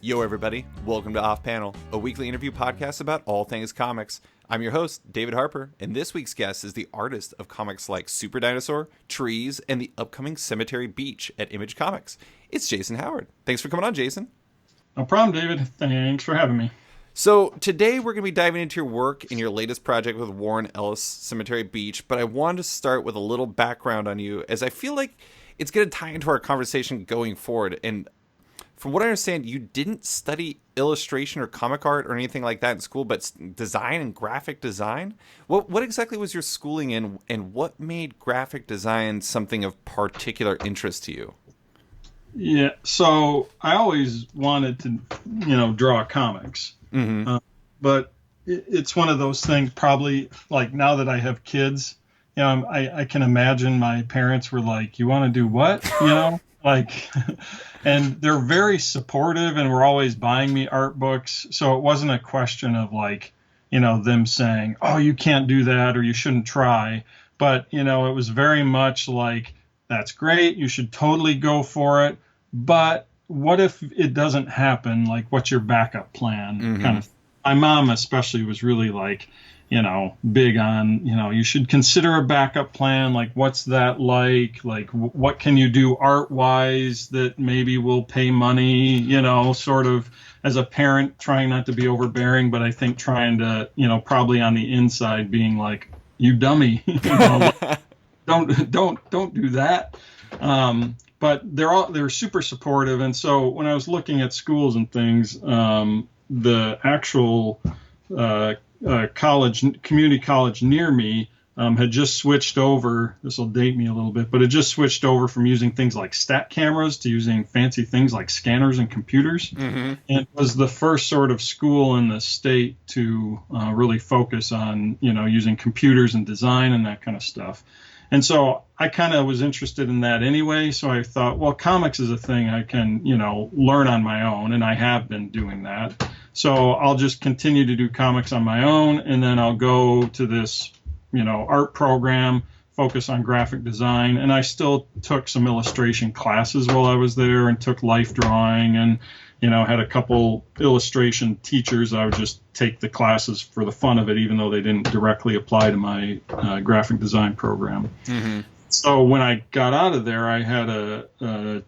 Yo, everybody. Welcome to Off Panel, a weekly interview podcast about all things comics. I'm your host, David Harper, and this week's guest is the artist of comics like Super Dinosaur, Trees, and the upcoming Cemetery Beach at Image Comics. It's Jason Howard. Thanks for coming on, Jason. No problem, David. Thanks for having me. So today we're going to be diving into your work in your latest project with Warren Ellis, Cemetery Beach, but I wanted to start with a little background on you, as I feel like it's going to tie into our conversation going forward. And from what I understand, you didn't study illustration or comic art or anything like that in school, but design and graphic design. What exactly was your schooling in, and what made graphic design something of particular interest to you? Yeah, so I always wanted to, draw comics. Mm-hmm. But it's one of those things, probably like now that I have kids, I can imagine my parents were like, you want to do what? Like, and they're very supportive and were always buying me art books. So it wasn't a question of like, them saying, oh, you can't do that or you shouldn't try. But, it was very much like, that's great. You should totally go for it. But what if it doesn't happen? Like, what's your backup plan? Mm-hmm. Kind of. My mom especially was really like, big on, you should consider a backup plan. Like, what's that like? Like, what can you do art-wise that maybe will pay money, sort of as a parent trying not to be overbearing, but I think trying to, probably on the inside being like, you dummy, don't do that. But they're super supportive. And so when I was looking at schools and things, the actual community college near me had just switched over. This will date me a little bit, but it just switched over from using things like stat cameras to using fancy things like scanners and computers. Mm-hmm. And it was the first sort of school in the state to really focus on, using computers and design and that kind of stuff. And so I kind of was interested in that anyway. So I thought, well, comics is a thing I can, learn on my own. And I have been doing that. So I'll just continue to do comics on my own. And then I'll go to this, art program, focus on graphic design. And I still took some illustration classes while I was there and took life drawing and, had a couple illustration teachers. I would just take the classes for the fun of it, even though they didn't directly apply to my graphic design program. Mm-hmm. So when I got out of there, I had a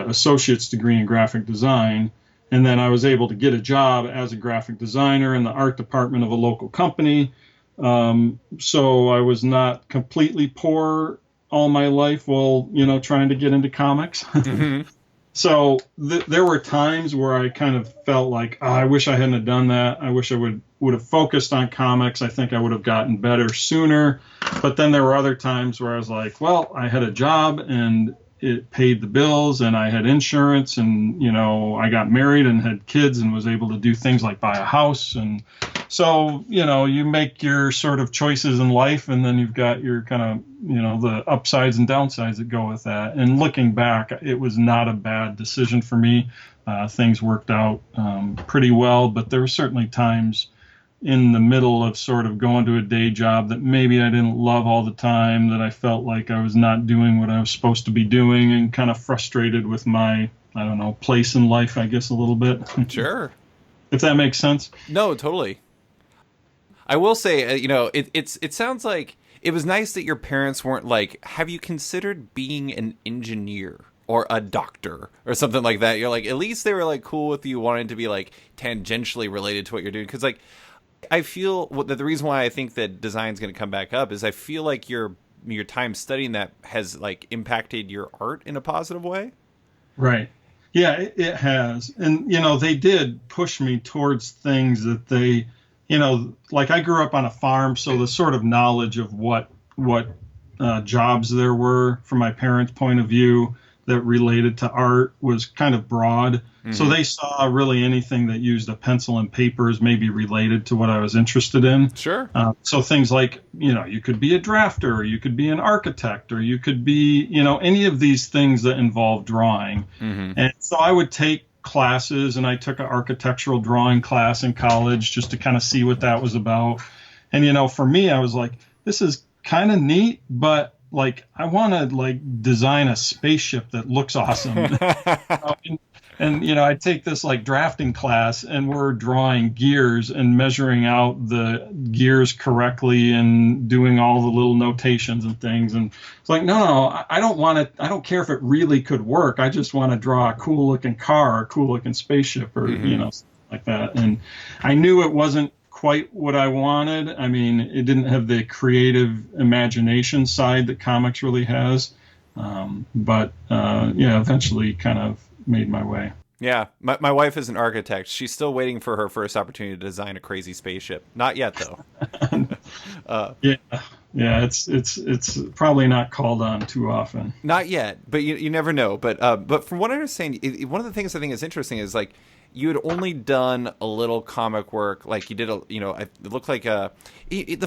associate's degree in graphic design. And then I was able to get a job as a graphic designer in the art department of a local company. So I was not completely poor all my life while, trying to get into comics. Mm-hmm. So there were times where I kind of felt like, I wish I hadn't have done that. I wish I would have focused on comics. I think I would have gotten better sooner. But then there were other times where I was like, well, I had a job and it paid the bills and I had insurance and, I got married and had kids and was able to do things like buy a house. And so, you make your sort of choices in life and then you've got your kind of, the upsides and downsides that go with that. And looking back, it was not a bad decision for me. Things worked out pretty well, but there were certainly times in the middle of sort of going to a day job that maybe I didn't love all the time, that I felt like I was not doing what I was supposed to be doing and kind of frustrated with my, place in life, I guess, a little bit. Sure. If that makes sense. No, totally. I will say, it sounds like it was nice that your parents weren't like, have you considered being an engineer or a doctor or something like that? You're like, at least they were like cool with you wanting to be like tangentially related to what you're doing. Because like, I feel that the reason why I think that design is going to come back up is I feel like your time studying that has like impacted your art in a positive way. Right. Yeah, it has. And, they did push me towards things that they, like I grew up on a farm. So the sort of knowledge of what jobs there were from my parents' point of view that related to art was kind of broad. Mm-hmm. So they saw really anything that used a pencil and paper as maybe related to what I was interested in. Sure. So things like, you could be a drafter, or you could be an architect, or you could be, any of these things that involve drawing. Mm-hmm. And so I would take classes, and I took an architectural drawing class in college just to kind of see what that was about. And, for me, I was like, this is kind of neat, but like I want to like design a spaceship that looks awesome. And I take this like drafting class, and we're drawing gears and measuring out the gears correctly and doing all the little notations and things. And it's like, no, I don't want it. I don't care if it really could work. I just want to draw a cool looking car, a cool looking spaceship, or something like that. And I knew it wasn't quite what I wanted. I mean, it didn't have the creative imagination side that comics really has. But eventually kind of made my way. Yeah, my wife is an architect. She's still waiting for her first opportunity to design a crazy spaceship. Not yet, though. It's probably not called on too often. Not yet, but you never know. But from what I understand, one of the things I think is interesting is like you had only done a little comic work, like you did it looked like the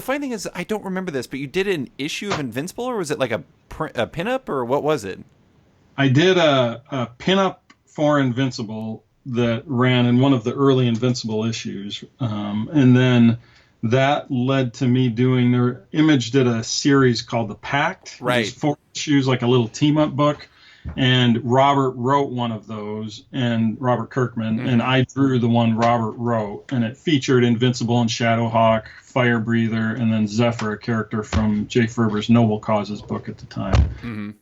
funny thing is I don't remember this, but you did an issue of Invincible, or was it like a pinup, or what was it? I did a pinup for Invincible that ran in one of the early Invincible issues. And then that led to me doing their Image did a series called The Pact. Right. It was 4 issues, like a little team up book. And Robert wrote one of those, and Robert Kirkman, and I drew the one Robert wrote, and it featured Invincible and Shadowhawk, Fire Breather, and then Zephyr, a character from Jay Ferber's Noble Causes book at the time.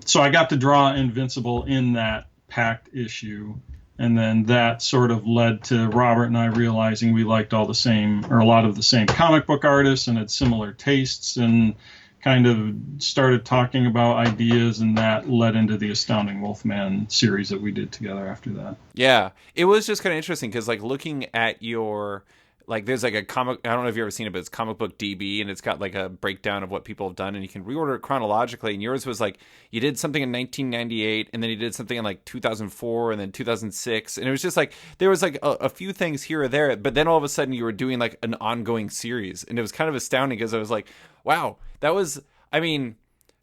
So I got to draw Invincible in that Pact issue, and then that sort of led to Robert and I realizing we liked all the same, or a lot of the same comic book artists, and had similar tastes, and kind of started talking about ideas, and that led into the Astounding Wolfman series that we did together after that. Yeah, it was just kind of interesting because like looking at your like there's like a comic, I don't know if you've ever seen it, but it's Comic Book DB, and it's got like a breakdown of what people have done, and you can reorder it chronologically. And yours was like you did something in 1998, and then you did something in like 2004, and then 2006, and it was just like there was like a few things here or there, but then all of a sudden you were doing like an ongoing series, and it was kind of astounding because I was like, wow, that was, I mean,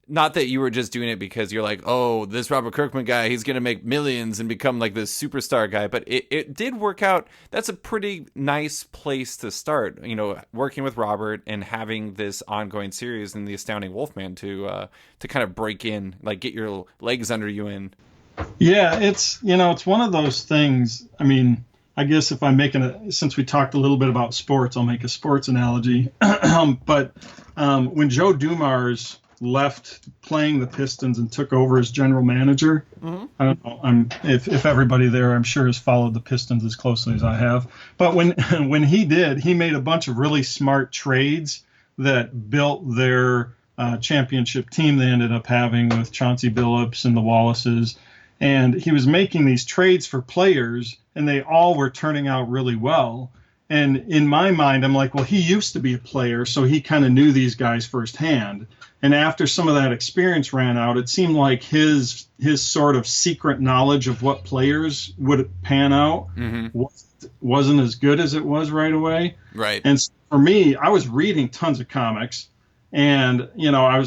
not that you were just doing it because you're like, oh, this Robert Kirkman guy, he's going to make millions and become like this superstar guy. But it did work out. That's a pretty nice place to start, working with Robert and having this ongoing series in the Astounding Wolfman to kind of break in, like get your legs under you in. Yeah, it's one of those things. I mean, I guess if I'm since we talked a little bit about sports, I'll make a sports analogy. But when Joe Dumars left playing the Pistons and took over as general manager, I don't know. If everybody there, I'm sure, has followed the Pistons as closely as I have. But when he did, he made a bunch of really smart trades that built their championship team they ended up having with Chauncey Billups and the Wallaces. And he was making these trades for players, and they all were turning out really well. And in my mind, I'm like, well, he used to be a player, so he kind of knew these guys firsthand. And after some of that experience ran out, it seemed like his sort of secret knowledge of what players would pan out wasn't as good as it was right away. Right. And so for me, I was reading tons of comics, and I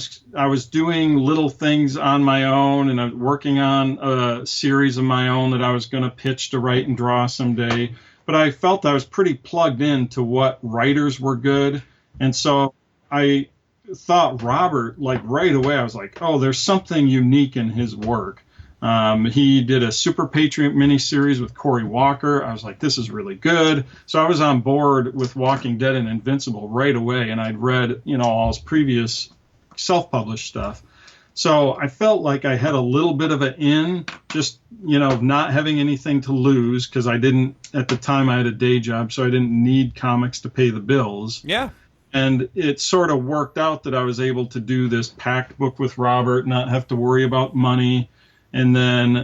was doing little things on my own, and I was working on a series of my own that I was going to pitch to write and draw someday. But I felt I was pretty plugged into what writers were good, and so I thought Robert, like right away, I was like, oh, there's something unique in his work. He did a Super Patriot miniseries with Cory Walker. I was like, this is really good. So I was on board with Walking Dead and Invincible right away, and I'd read, all his previous self-published stuff. So I felt like I had a little bit of an in, just, not having anything to lose, because at the time I had a day job, so I didn't need comics to pay the bills. Yeah. And it sort of worked out that I was able to do this Pact book with Robert, not have to worry about money. And then,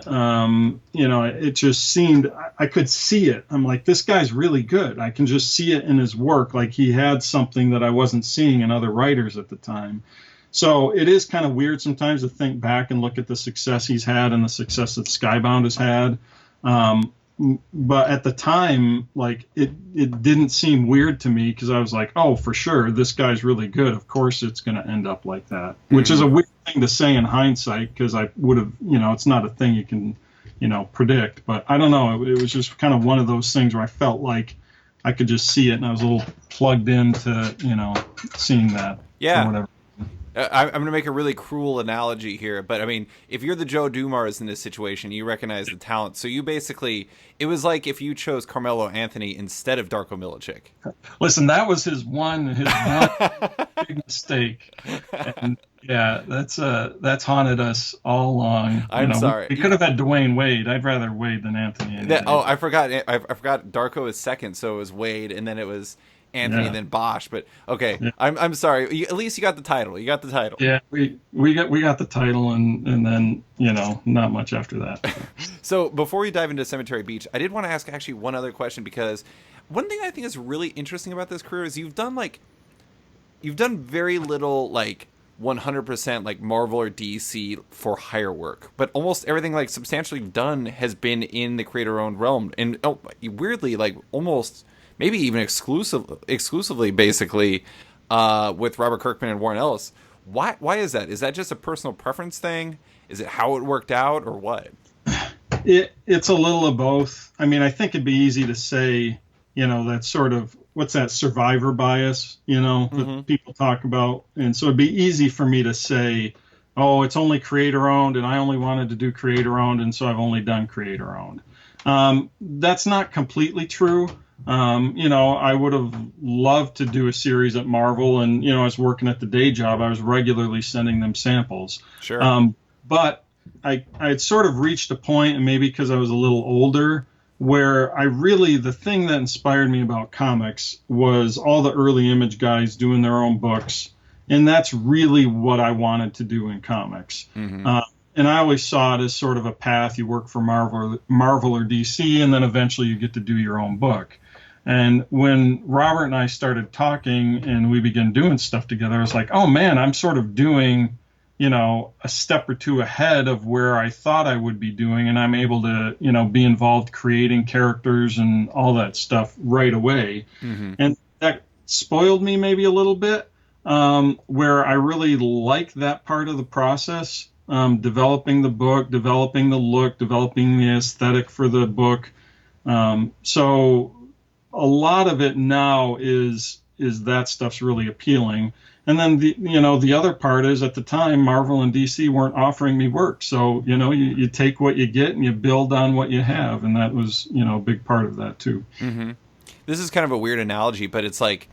it just seemed, I could see it. I'm like, this guy's really good. I can just see it in his work. Like he had something that I wasn't seeing in other writers at the time. So it is kind of weird sometimes to think back and look at the success he's had and the success that Skybound has had. But at the time, like it didn't seem weird to me, because I was like, oh, for sure, this guy's really good. Of course it's going to end up like that, which is a weird thing to say in hindsight, because I would have, it's not a thing you can, predict. But I don't know. It was just kind of one of those things where I felt like I could just see it, and I was a little plugged into, seeing that. Yeah. Or whatever. I'm going to make a really cruel analogy here, but I mean, if you're the Joe Dumars in this situation, you recognize the talent. So you basically, it was like if you chose Carmelo Anthony instead of Darko Milicic. Listen, that was his one big mistake, and yeah, that's haunted us all along. I'm sorry. We could have had Dwayne Wade. I'd rather Wade than Anthony. I forgot. I forgot. Darko is second, so it was Wade, and then it was Anthony, then Bosch. But okay, yeah. I'm sorry. At least you got the title. You got the title. Yeah, we got the title, and then not much after that. So before we dive into Cemetery Beach, I did want to ask actually one other question, because one thing I think is really interesting about this career is you've done very little 100% like Marvel or DC for hire work, but almost everything like substantially done has been in the creator-owned realm, and weirdly almost maybe even exclusively basically with Robert Kirkman and Warren Ellis. Why is that? Is that just a personal preference thing? Is it how it worked out, or what? It's a little of both. I mean, I think it'd be easy to say, that sort of, what's that, survivor bias, that people talk about. And so it'd be easy for me to say, oh, it's only creator owned, and I only wanted to do creator owned, and so I've only done creator owned. That's not completely true. I would have loved to do a series at Marvel, and, I was working at the day job. I was regularly sending them samples. Sure. But I had sort of reached a point, and maybe because I was a little older, where the thing that inspired me about comics was all the early Image guys doing their own books. And that's really what I wanted to do in comics. Mm-hmm. And I always saw it as sort of a path. You work for Marvel or DC, and then eventually you get to do your own book. And when Robert and I started talking and we began doing stuff together, I was like, oh man, I'm sort of doing, a step or two ahead of where I thought I would be doing. And I'm able to, be involved creating characters and all that stuff right away. Mm-hmm. And that spoiled me maybe a little bit, where I really like that part of the process, developing the book, developing the look, developing the aesthetic for the book. So a lot of it now is that stuff's really appealing. And then the other part is, at the time, Marvel and DC weren't offering me work. So, you take what you get and you build on what you have. And that was, a big part of that too. Mm-hmm. This is kind of a weird analogy, but it's like,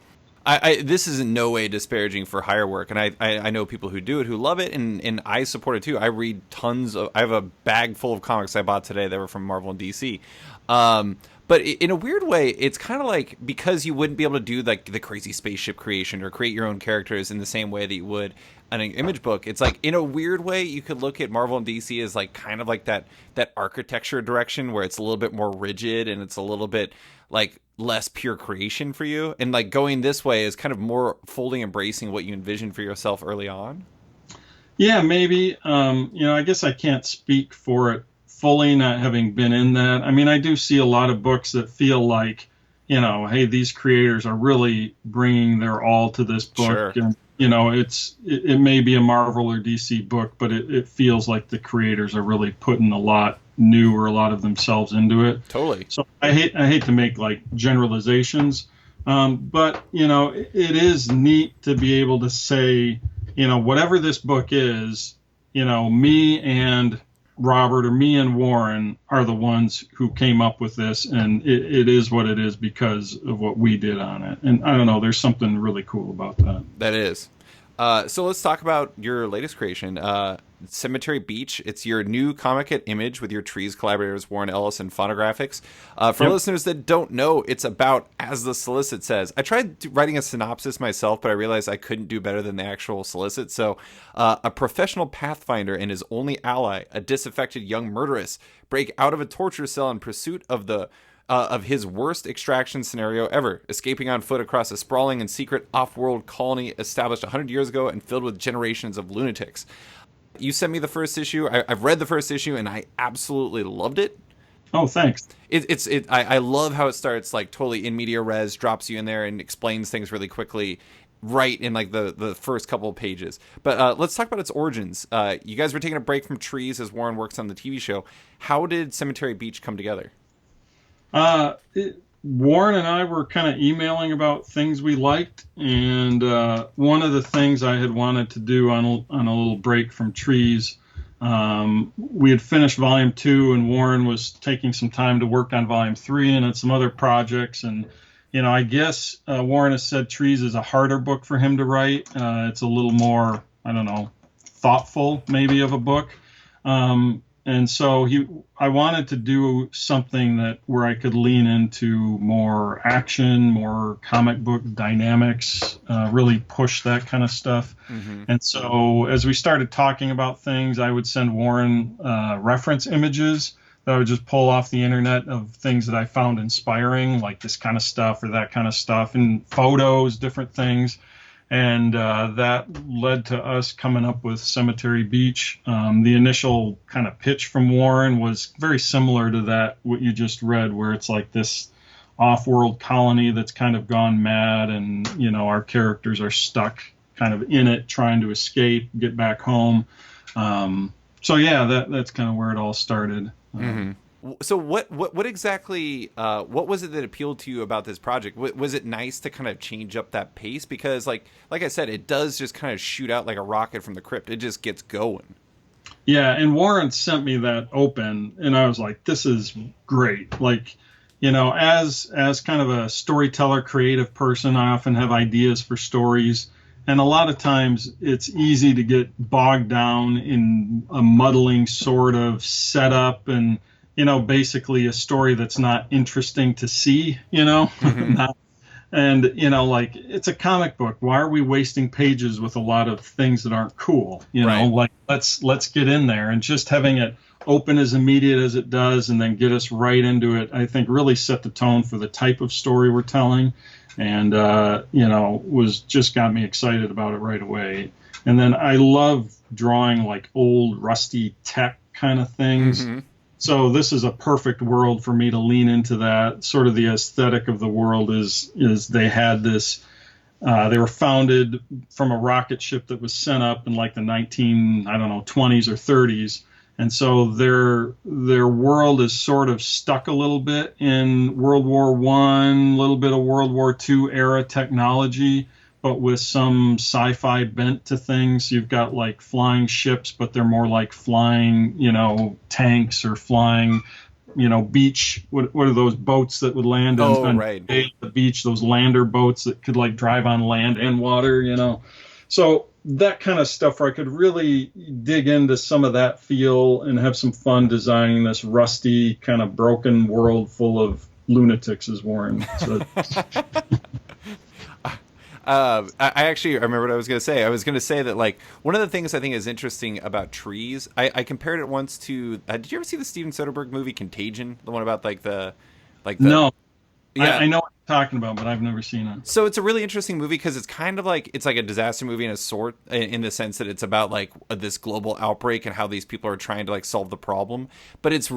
this is in no way disparaging for hire work. And I know people who do it, who love it. And I support it too. I read I have a bag full of comics I bought today that were from Marvel and DC. But in a weird way, it's kind of like, because you wouldn't be able to do like the crazy spaceship creation or create your own characters in the same way that you would on an Image book. It's like, in a weird way, you could look at Marvel and DC as like kind of like that architecture direction where it's a little bit more rigid and it's a little bit like less pure creation for you. And like going this way is kind of more fully embracing what you envisioned for yourself early on. Yeah, maybe. I guess I can't speak for it fully, not having been in that. I mean, I do see a lot of books that feel like, hey, these creators are really bringing their all to this book. Sure. And, it may be a Marvel or DC book, but it feels like the creators are really putting a lot new or a lot of themselves into it. Totally. So I hate to make like generalizations, but, it is neat to be able to say, whatever this book is, me and Robert or me and Warren are the ones who came up with this, and it is what it is because of what we did on it. And I don't know, there's something really cool about that. That is. So let's talk about your latest creation, Cemetery Beach. It's your new comic at Image with your Trees collaborators Warren Ellis and Phonographix. For listeners that don't know, it's about, as the solicit says. I tried writing a synopsis myself, but I realized I couldn't do better than the actual solicit. So a professional pathfinder and his only ally, a disaffected young murderess, break out of a torture cell in pursuit of his worst extraction scenario ever, escaping on foot across a sprawling and secret off-world colony established 100 years ago and filled with generations of lunatics. You sent me the first issue. I've read the first issue, and I absolutely loved it. Oh, thanks. I love how it starts like totally in media res, drops you in there and explains things really quickly, right in like the first couple of pages. But let's talk about its origins. You guys were taking a break from Trees as Warren works on the TV show. How did Cemetery Beach come together? Warren and I were kind of emailing about things we liked, and one of the things I had wanted to do on a little break from trees, we had finished volume 2, and Warren was taking some time to work on volume 3 and on some other projects. And I guess Warren has said trees is a harder book for him to write. It's a little more, I don't know, thoughtful maybe of a book. And so I wanted to do something where I could lean into more action, more comic book dynamics, really push that kind of stuff. Mm-hmm. And so as we started talking about things, I would send Warren reference images that I would just pull off the internet of things that I found inspiring, like this kind of stuff or that kind of stuff, and photos, different things. And that led to us coming up with Cemetery Beach. The initial kind of pitch from Warren was very similar to that, what you just read, where it's like this off-world colony that's kind of gone mad, and, our characters are stuck kind of in it, trying to escape, get back home. So yeah, that's kind of where it all started. Mm-hmm. So what exactly what was it that appealed to you about this project? Was it nice to kind of change up that pace? Because like I said, it does just kind of shoot out like a rocket from the crypt. It just gets going. Yeah, and Warren sent me that open, and I was like, this is great. Like, as kind of a storyteller, creative person, I often have ideas for stories. And a lot of times it's easy to get bogged down in a muddling sort of setup and, basically a story that's not interesting to see, Mm-hmm. like it's a comic book. Why are we wasting pages with a lot of things that aren't cool? Right. Like let's get in there, and just having it open as immediate as it does and then get us right into it, I think really set the tone for the type of story we're telling. And, was just got me excited about it right away. And then I love drawing like old rusty tech kind of things. Mm-hmm. So this is a perfect world for me to lean into that. Sort of the aesthetic of the world is they had this, they were founded from a rocket ship that was sent up in like the 20s or 30s. And so their world is sort of stuck a little bit in World War I, a little bit of World War II era technology, but with some sci-fi bent to things. You've got like flying ships, but they're more like flying, tanks, or flying, beach. What are those boats that would land on Right. the beach? Those lander boats that could like drive on land and water, So that kind of stuff where I could really dig into some of that feel and have some fun designing this rusty, kind of broken world full of lunatics, as Warren said. I remember what I was going to say. I was going to say that like one of the things I think is interesting about trees. I compared it once to. Did you ever see the Steven Soderbergh movie Contagion? The one about No, Yeah. I know what you're talking about, but I've never seen it. So it's a really interesting movie because it's kind of like it's like a disaster movie in a sort, in the sense that it's about like this global outbreak and how these people are trying to like solve the problem. But it's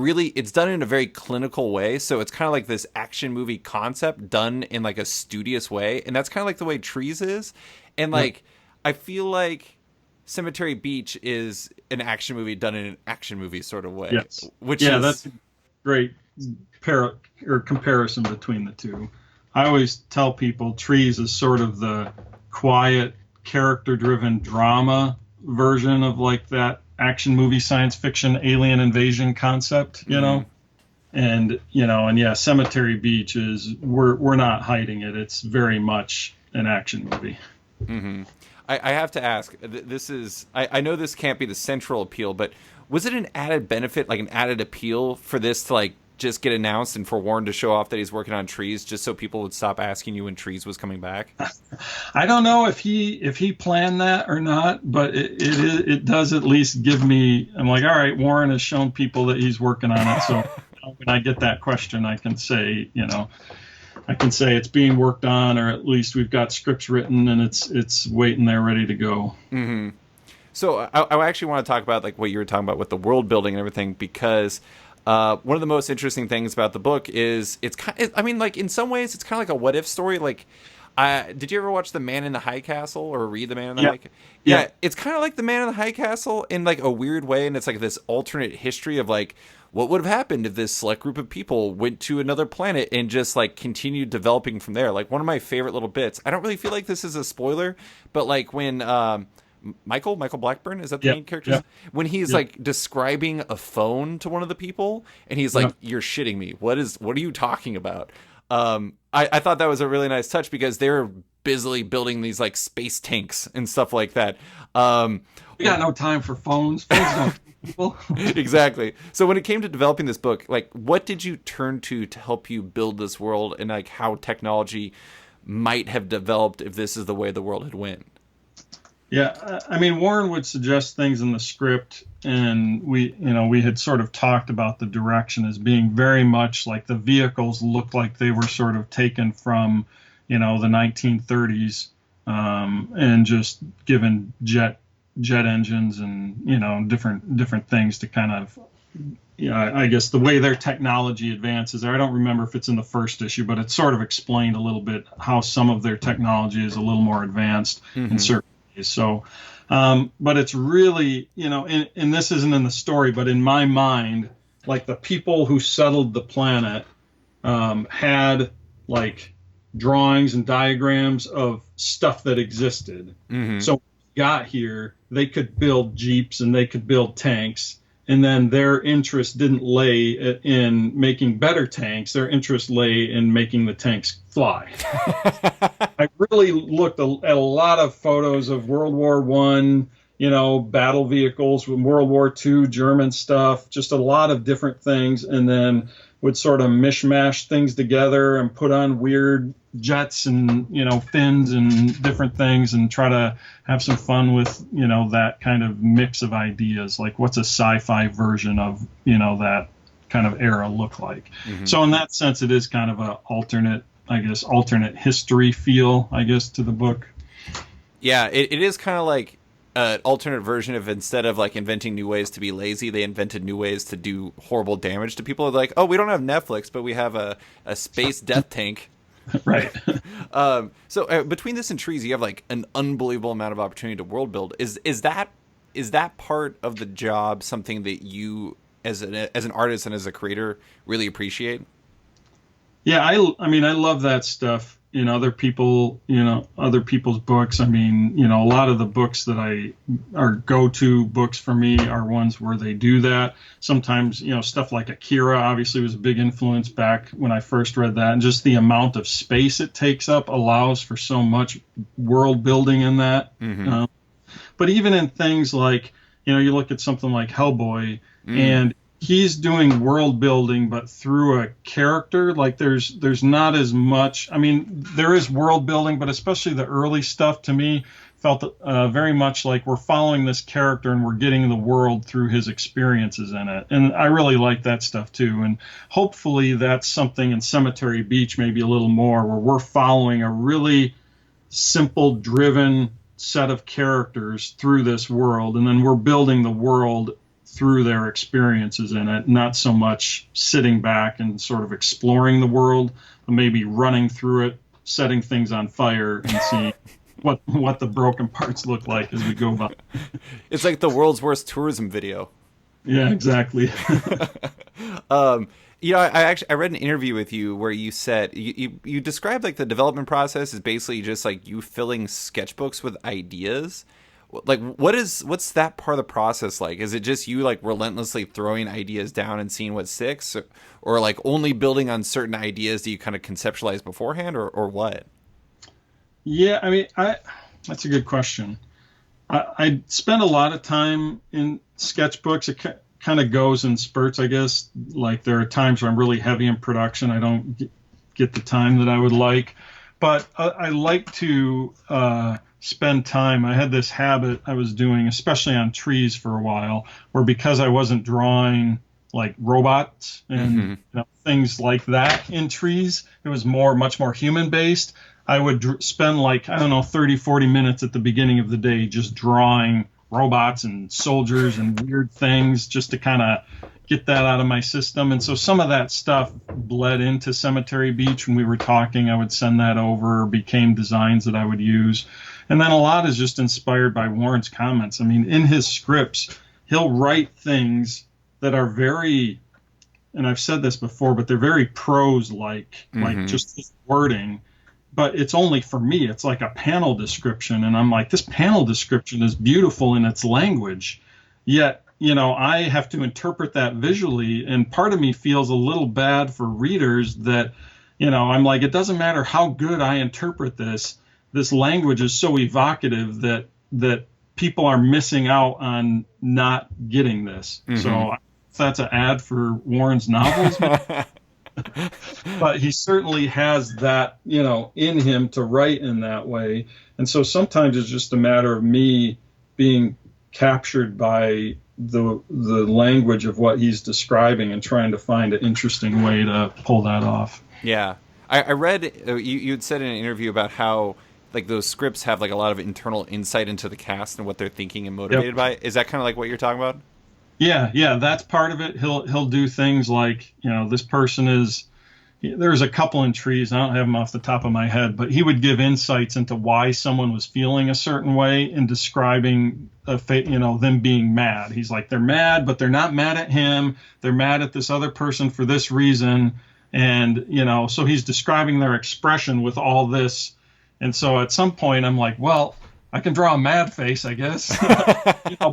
done in a very clinical way. So it's kind of like this action movie concept done in like a studious way, and that's kind of like the way Trees is. And like I feel like Cemetery Beach is an action movie done in an action movie sort of way. Yes, that's a great comparison between the two. I always tell people Trees is sort of the quiet, character-driven drama version of like that action movie, science fiction, alien invasion concept, And Cemetery Beach is we're not hiding it. It's very much an action movie. Mm-hmm. I have to ask. This is I know this can't be the central appeal, but was it an added benefit, like an added appeal for this to like just get announced and for Warren to show off that he's working on Trees, just so people would stop asking you when Trees was coming back? I don't know if he planned that or not, but it does at least give me. I'm like, all right, Warren has shown people that he's working on it, so when I get that question, I can say, it's being worked on, or at least we've got scripts written and it's waiting there ready to go. Mm-hmm. So I actually want to talk about like what you were talking about with the world building and everything, because one of the most interesting things about the book is it's kind of, I mean, like in some ways it's kind of like a what if story. Like Did you ever watch The Man in the High Castle or read The Man in the Yeah. High Castle? Yeah. Yeah, it's kind of like The Man in the High Castle in like a weird way, and it's like this alternate history of like what would have happened if this select group of people went to another planet and just like continued developing from there. Like one of my favorite little bits. I don't really feel like this is a spoiler, but like when Michael Blackburn, is that the Yep. main character? Yep. When he's Yep. like describing a phone to one of the people, and he's like, Yep. "You're shitting me. What are you talking about?" I thought that was a really nice touch because they're busily building these like space tanks and stuff like that. We got no time for phones. Phones don't people. Exactly. So when it came to developing this book, like what did you turn to help you build this world, and like how technology might have developed if this is the way the world had went? Yeah, I mean, Warren would suggest things in the script, and we had sort of talked about the direction as being very much like the vehicles looked like they were sort of taken from, the 1930s, and just given jet engines and different things to kind of, I guess the way their technology advances. I don't remember if it's in the first issue, but it sort of explained a little bit how some of their technology is a little more advanced in certain. So, but it's really, and this isn't in the story, but in my mind, like the people who settled the planet had like drawings and diagrams of stuff that existed. Mm-hmm. So when we got here, they could build jeeps and they could build tanks. And then their interest didn't lay in making better tanks. Their interest lay in making the tanks fly. I really looked at a lot of photos of World War I, battle vehicles, with World War II, German stuff, just a lot of different things, and then would sort of mishmash things together and put on weird jets and, fins and different things and try to have some fun with, that kind of mix of ideas. Like what's a sci-fi version of, that kind of era look like? Mm-hmm. So in that sense, it is kind of a alternate history feel, to the book. Yeah, it is kind of like an alternate version of, instead of like inventing new ways to be lazy, they invented new ways to do horrible damage to people. Like, oh, we don't have Netflix, but we have a space death tank. Right. So between this and Trees, you have like an unbelievable amount of opportunity to world build. Is that part of the job something that you, as an artist and as a creator, really appreciate? Yeah, I mean, I love that stuff in other people's books. I mean, a lot of the books that are go-to books for me are ones where they do that. Sometimes, stuff like Akira obviously was a big influence back when I first read that, and just the amount of space it takes up allows for so much world building in that. Mm-hmm. But even in things like, you look at something like Hellboy, and he's doing world building, but through a character. Like there's not as much. I mean, there is world building, but especially the early stuff to me felt very much like we're following this character and we're getting the world through his experiences in it. And I really like that stuff too. And hopefully that's something in Cemetery Beach, maybe a little more, where we're following a really simple, driven set of characters through this world, and then we're building the world through their experiences in it, not so much sitting back and sort of exploring the world, but maybe running through it, setting things on fire, and seeing what the broken parts look like as we go by. It's like the world's worst tourism video. Yeah, exactly. I read an interview with you where you said you described like the development process is basically just like you filling sketchbooks with ideas. Like what's that part of the process like? Is it just you like relentlessly throwing ideas down and seeing what sticks, or like only building on certain ideas that you kind of conceptualize beforehand, or what? Yeah, I mean, that's a good question. I spend a lot of time in sketchbooks. It kind of goes in spurts, I guess. Like there are times where I'm really heavy in production. I don't get the time that I would like, but I like to spend time. I had this habit I was doing, especially on trees for a while, where because I wasn't drawing like robots and things like that in trees, it was much more human based. I would spend 30, 40 minutes at the beginning of the day just drawing robots and soldiers and weird things, just to kind of get that out of my system. And so some of that stuff bled into Cemetery Beach when we were talking. I would send that over, became designs that I would use. And then a lot is just inspired by Warren's comments. I mean, in his scripts, he'll write things that are very, and I've said this before, but they're very prose-like, like just his wording. But it's only for me. It's like a panel description. And I'm like, this panel description is beautiful in its language. Yet, I have to interpret that visually. And part of me feels a little bad for readers that, I'm like, it doesn't matter how good I interpret this. This language is so evocative that people are missing out on not getting this. So that's an ad for Warren's novels. But he certainly has that, in him to write in that way. And so sometimes it's just a matter of me being captured by the language of what he's describing and trying to find an interesting way to pull that off. Yeah. I read, you had said in an interview about how like those scripts have like a lot of internal insight into the cast and what they're thinking and motivated by. Is that kind of like what you're talking about? Yeah, that's part of it. He'll do things like, this person is, there's a couple in Trees, I don't have them off the top of my head, but he would give insights into why someone was feeling a certain way in describing them being mad. He's like, they're mad, but they're not mad at him. They're mad at this other person for this reason. And, so he's describing their expression with all this. And so at some point I'm like, well, I can draw a mad face, I guess.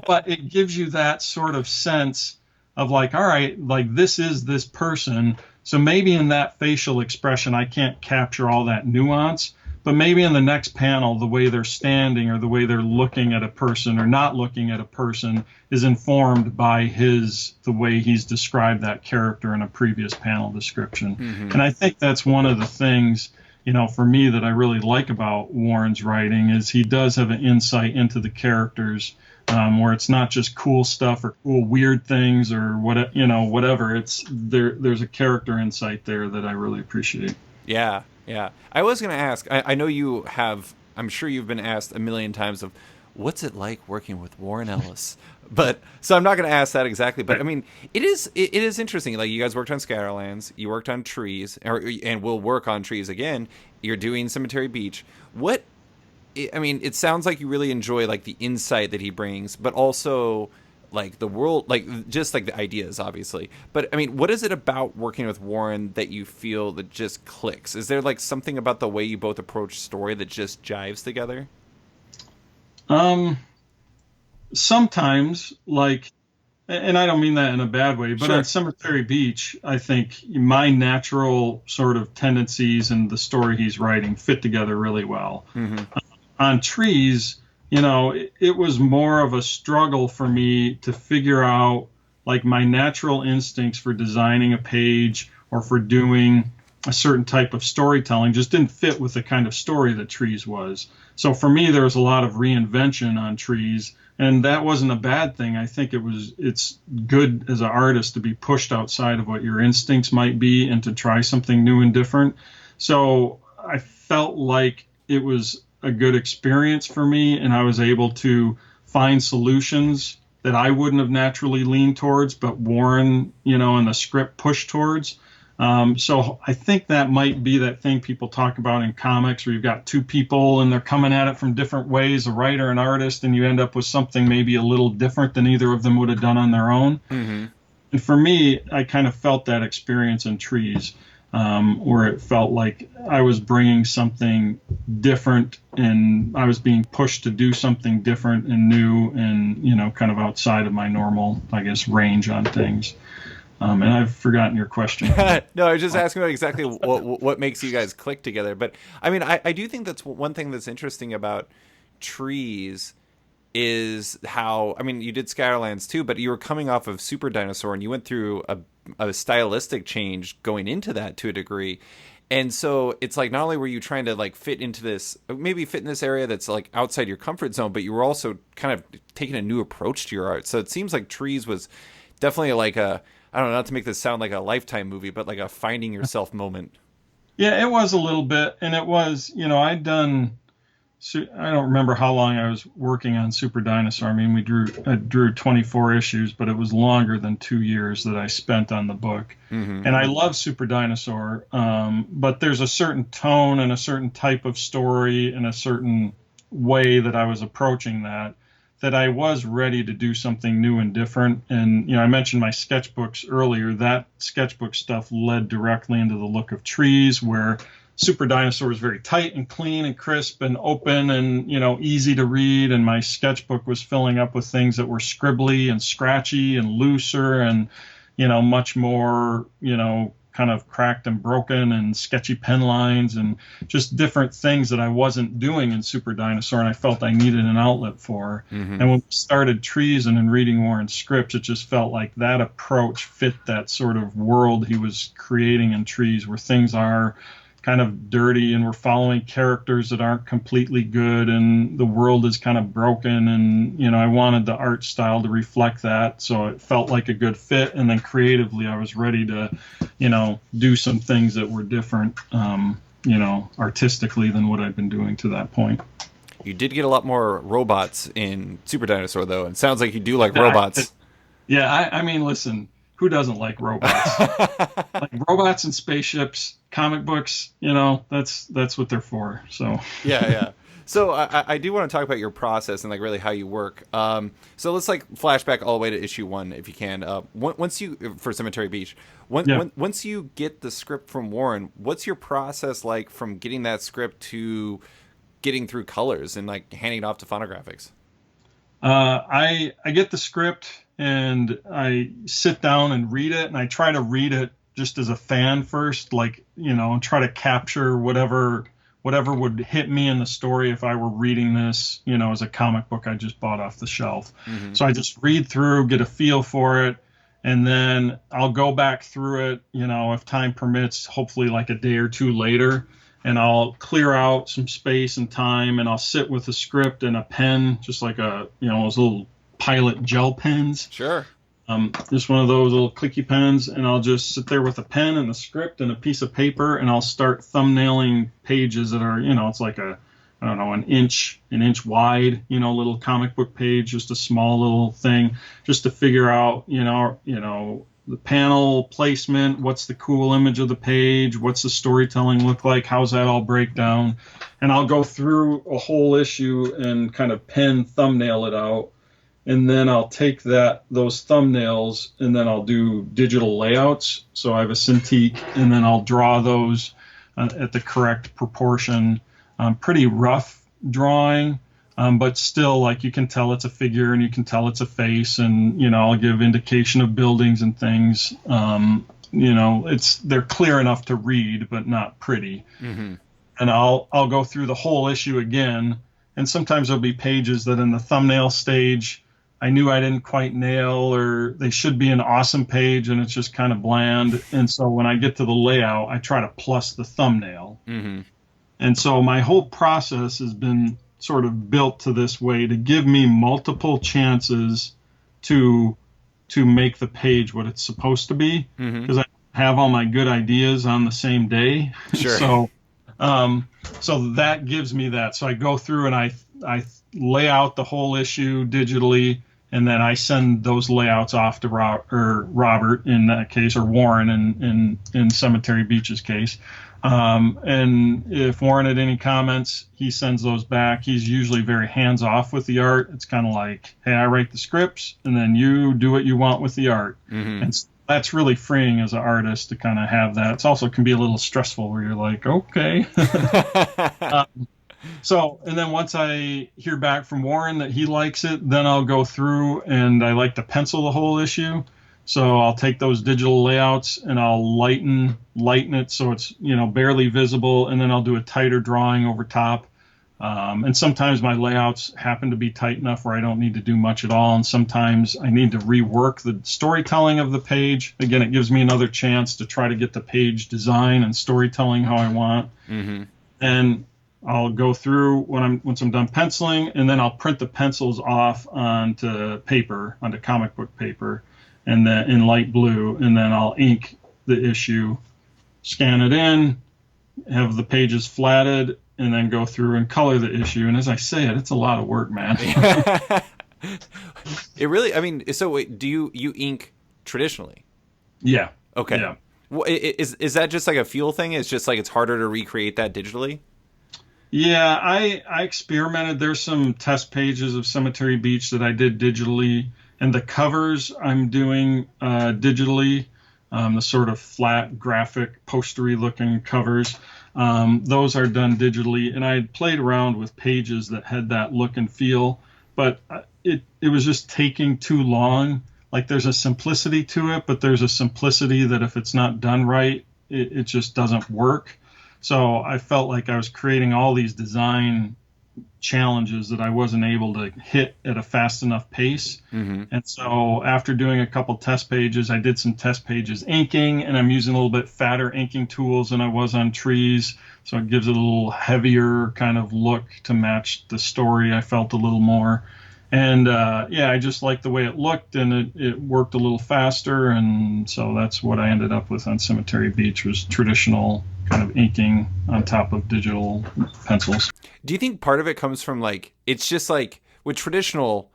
But it gives you that sort of sense of like, all right, like this is this person. So maybe in that facial expression, I can't capture all that nuance, but maybe in the next panel, the way they're standing or the way they're looking at a person or not looking at a person is informed by the way he's described that character in a previous panel description. And I think that's one of the things, for me that I really like about Warren's writing is he does have an insight into the characters, where it's not just cool stuff or cool weird things or whatever. It's there's a character insight there that I really appreciate. Yeah. I was going to ask, I know you have, I'm sure you've been asked a million times of what's it like working with Warren Ellis? But so I'm not going to ask that exactly, but I mean, it is interesting. Like you guys worked on Scatterlands, you worked on Trees, and we'll work on Trees again. You're doing Cemetery Beach. It sounds like you really enjoy like the insight that he brings, but also like the world, like just like the ideas, obviously. But I mean, what is it about working with Warren that you feel that just clicks? Is there like something about the way you both approach story that just jives together? Sometimes, like, and I don't mean that in a bad way, but Sure. on Cemetery Beach, I think my natural sort of tendencies and the story he's writing fit together really well. On Trees, it was more of a struggle for me to figure out like my natural instincts for designing a page or for doing a certain type of storytelling just didn't fit with the kind of story that Trees was. So for me, there was a lot of reinvention on Trees, and that wasn't a bad thing. I think it's good as an artist to be pushed outside of what your instincts might be and to try something new and different. So I felt like it was a good experience for me, and I was able to find solutions that I wouldn't have naturally leaned towards, but Warren, and the script pushed towards. So I think that might be that thing people talk about in comics where you've got two people and they're coming at it from different ways, a writer and artist, and you end up with something maybe a little different than either of them would have done on their own. And for me, I kind of felt that experience in Trees, where it felt like I was bringing something different and I was being pushed to do something different and new and, kind of outside of my normal, I guess, range on things. And I've forgotten your question. No, I was just asking about exactly what makes you guys click together. But I mean, I do think that's one thing that's interesting about Trees is how, I mean, you did Scatterlands too, but you were coming off of Super Dinosaur and you went through a stylistic change going into that to a degree. And so it's like, not only were you trying to like fit in this area that's like outside your comfort zone, but you were also kind of taking a new approach to your art. So it seems like Trees was definitely like I don't know, not to make this sound like a Lifetime movie, but like a finding yourself moment. Yeah, it was a little bit. And it was, I'd done I don't remember how long I was working on Super Dinosaur. I mean, I drew 24 issues, but it was longer than 2 years that I spent on the book. And I love Super Dinosaur, but there's a certain tone and a certain type of story and a certain way that I was approaching that I was ready to do something new and different. And, I mentioned my sketchbooks earlier. That sketchbook stuff led directly into the look of trees, where Super Dinosaur was very tight and clean and crisp and open and, easy to read. And my sketchbook was filling up with things that were scribbly and scratchy and looser and, much more, kind of cracked and broken and sketchy pen lines and just different things that I wasn't doing in Super Dinosaur, and I felt I needed an outlet for. And when we started Trees and in reading Warren's scripts, it just felt like that approach fit that sort of world he was creating in Trees, where things are kind of dirty and we're following characters that aren't completely good and the world is kind of broken. And, I wanted the art style to reflect that. So it felt like a good fit. And then creatively, I was ready to, do some things that were different, artistically than what I'd been doing to that point. You did get a lot more robots in Super Dinosaur, though. And it sounds like you do like robots. I mean, listen, who doesn't like robots? Like robots and spaceships, comic books, that's what they're for. So yeah. So I do want to talk about your process and like really how you work. So let's like flashback all the way to issue 1 if you can. Once you for Cemetery Beach, once you get the script from Warren, what's your process like from getting that script to getting through colors and like handing it off to Phonographics? I get the script and I sit down and read it, and I try to read it just as a fan first, like, try to capture whatever would hit me in the story if I were reading this, as a comic book I just bought off the shelf. So I just read through, get a feel for it, and then I'll go back through it, if time permits, hopefully like a day or two later, and I'll clear out some space and time, and I'll sit with a script and a pen, just like those little Pilot gel pens. Sure. Just one of those little clicky pens, and I'll just sit there with a pen and a script and a piece of paper, and I'll start thumbnailing pages that are, it's like an inch wide, little comic book page, just a small little thing, just to figure out, the panel placement, what's the cool image of the page, what's the storytelling look like, how's that all break down, and I'll go through a whole issue and kind of pen thumbnail it out. And then I'll take those thumbnails and then I'll do digital layouts. So I have a Cintiq, and then I'll draw those at the correct proportion. Pretty rough drawing, but still, like, you can tell it's a figure and you can tell it's a face, and I'll give indication of buildings and things. They're clear enough to read, but not pretty. And I'll go through the whole issue again, and sometimes there'll be pages that in the thumbnail stage I knew I didn't quite nail, or they should be an awesome page and it's just kind of bland. And so when I get to the layout, I try to plus the thumbnail. And so my whole process has been sort of built to this way to give me multiple chances to make the page what it's supposed to be, because I have all my good ideas on the same day. Sure. So that gives me that. So I go through and I lay out the whole issue digitally, and then I send those layouts off to Robert in that case, or Warren in Cemetery Beach's case. And if Warren had any comments, he sends those back. He's usually very hands off with the art. It's kind of like, hey, I write the scripts, and then you do what you want with the art. And that's really freeing as an artist to kind of have that. It also can be a little stressful where you're like, okay. And then once I hear back from Warren that he likes it, then I'll go through and I like to pencil the whole issue. So I'll take those digital layouts and I'll lighten it so it's, barely visible. And then I'll do a tighter drawing over top. And sometimes my layouts happen to be tight enough where I don't need to do much at all. And sometimes I need to rework the storytelling of the page. Again, it gives me another chance to try to get the page design and storytelling how I want. And I'll go through once I'm done penciling, and then I'll print the pencils off onto comic book paper, and then in light blue, and then I'll ink the issue, scan it in, have the pages flatted, and then go through and color the issue. And as I say it, it's a lot of work, man. It really, I mean, so wait, do you ink traditionally? Yeah. Okay. Yeah. Well, is that just like a feel thing? It's just like it's harder to recreate that digitally? Yeah, I experimented. There's some test pages of Cemetery Beach that I did digitally, and the covers I'm doing digitally, the sort of flat graphic postery looking covers. Those are done digitally, and I had played around with pages that had that look and feel, but it was just taking too long. Like there's a simplicity to it, but there's a simplicity that if it's not done right, it just doesn't work. So I felt like I was creating all these design challenges that I wasn't able to hit at a fast enough pace. Mm-hmm. And so after doing a couple test pages, I did some test pages inking, and I'm using a little bit fatter inking tools than I was on trees. So it gives it a little heavier kind of look to match the story. I felt a little more. And yeah, I just liked the way it looked, and it worked a little faster. And so that's what I ended up with on Cemetery Beach, was traditional kind of inking on top of digital pencils. Do you think part of it comes from like, it's just like with traditional,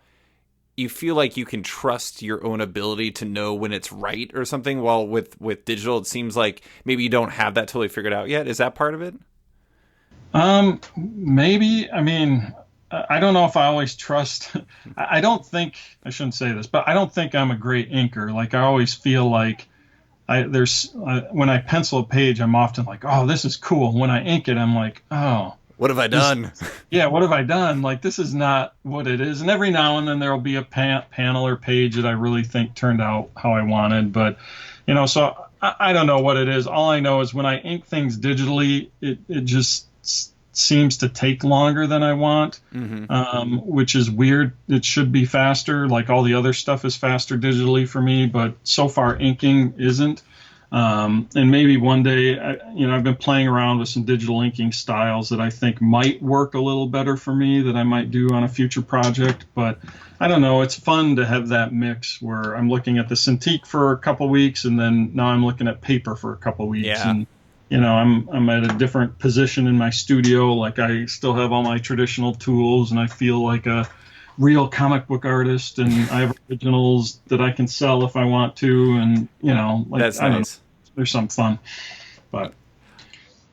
you feel like you can trust your own ability to know when it's right or something, while with digital, it seems like maybe you don't have that totally figured out yet. Is that part of it? Maybe. I mean, I don't know if I always trust. I don't think, I shouldn't say this, but I don't think I'm a great inker. Like I always feel like when I pencil a page, I'm often like, oh, this is cool. When I ink it, I'm like, oh, what have I done? Yeah, what have I done? Like, this is not what it is. And every now and then there'll be a panel or page that I really think turned out how I wanted. But, so I don't know what it is. All I know is when I ink things digitally, it just seems to take longer than I want, which is weird. It should be faster. Like all the other stuff is faster digitally for me, but so far inking isn't. And maybe one day, I've been playing around with some digital inking styles that I think might work a little better for me, that I might do on a future project. But I don't know. It's fun to have that mix where I'm looking at the Cintiq for a couple weeks, and then now I'm looking at paper for a couple weeks. Yeah. And I'm at a different position in my studio. Like I still have all my traditional tools, and I feel like a real comic book artist, and I have originals that I can sell if I want to. And like That's nice. There's some fun. But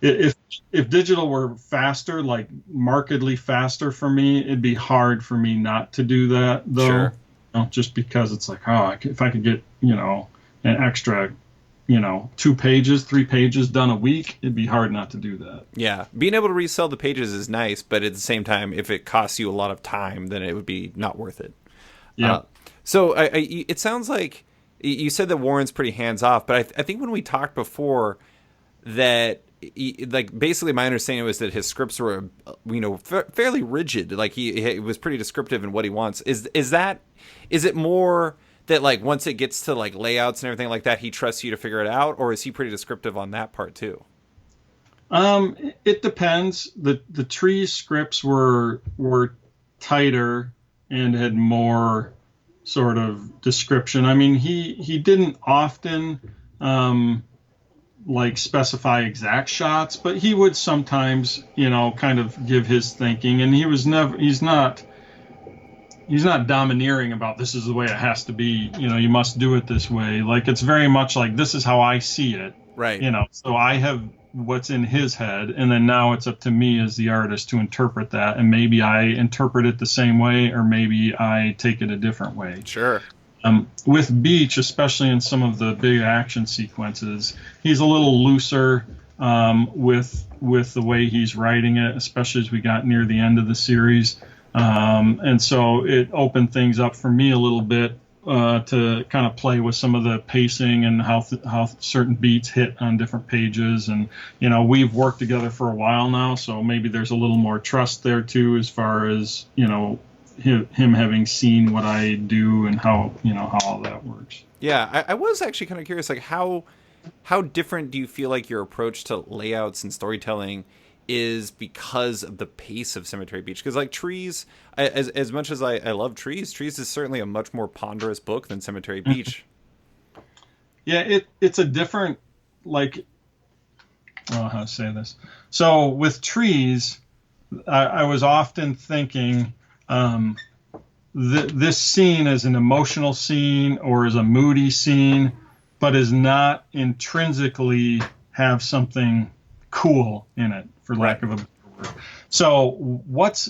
if digital were faster, like markedly faster for me, it'd be hard for me not to do that, though. Sure. Just because it's like, if I could get an extra 2 pages, 3 pages done a week, it'd be hard not to do that. Yeah. Being able to resell the pages is nice, but at the same time, if it costs you a lot of time, then it would be not worth it. Yeah. So it sounds like you said that Warren's pretty hands off, but I think when we talked before that, like basically my understanding was that his scripts were, fairly rigid. Like he was pretty descriptive in what he wants. Is it more that like once it gets to like layouts and everything like that, he trusts you to figure it out, or is he pretty descriptive on that part too? It depends. The tree scripts were tighter and had more sort of description. I mean, he didn't often like specify exact shots, but he would sometimes, kind of give his thinking, and he's not domineering about this is the way it has to be, you must do it this way. Like it's very much like this is how I see it. Right. So I have what's in his head, and then now it's up to me as the artist to interpret that, and maybe I interpret it the same way, or maybe I take it a different way. Sure. With Beach, especially in some of the big action sequences, he's a little looser with the way he's writing it, especially as we got near the end of the series. And so it opened things up for me a little bit to kind of play with some of the pacing and how certain beats hit on different pages. And, we've worked together for a while now, so maybe there's a little more trust there too, as far as, him having seen what I do and how all that works. Yeah, I was actually kind of curious, like how different do you feel like your approach to layouts and storytelling is because of the pace of Cemetery Beach? Because like Trees, as much as I love Trees is certainly a much more ponderous book than Cemetery Beach. Yeah, it's a different, like, don't know how to say this. So with trees, I was often thinking this scene is an emotional scene or is a moody scene, but is not intrinsically have something cool in it, for lack of a better word. So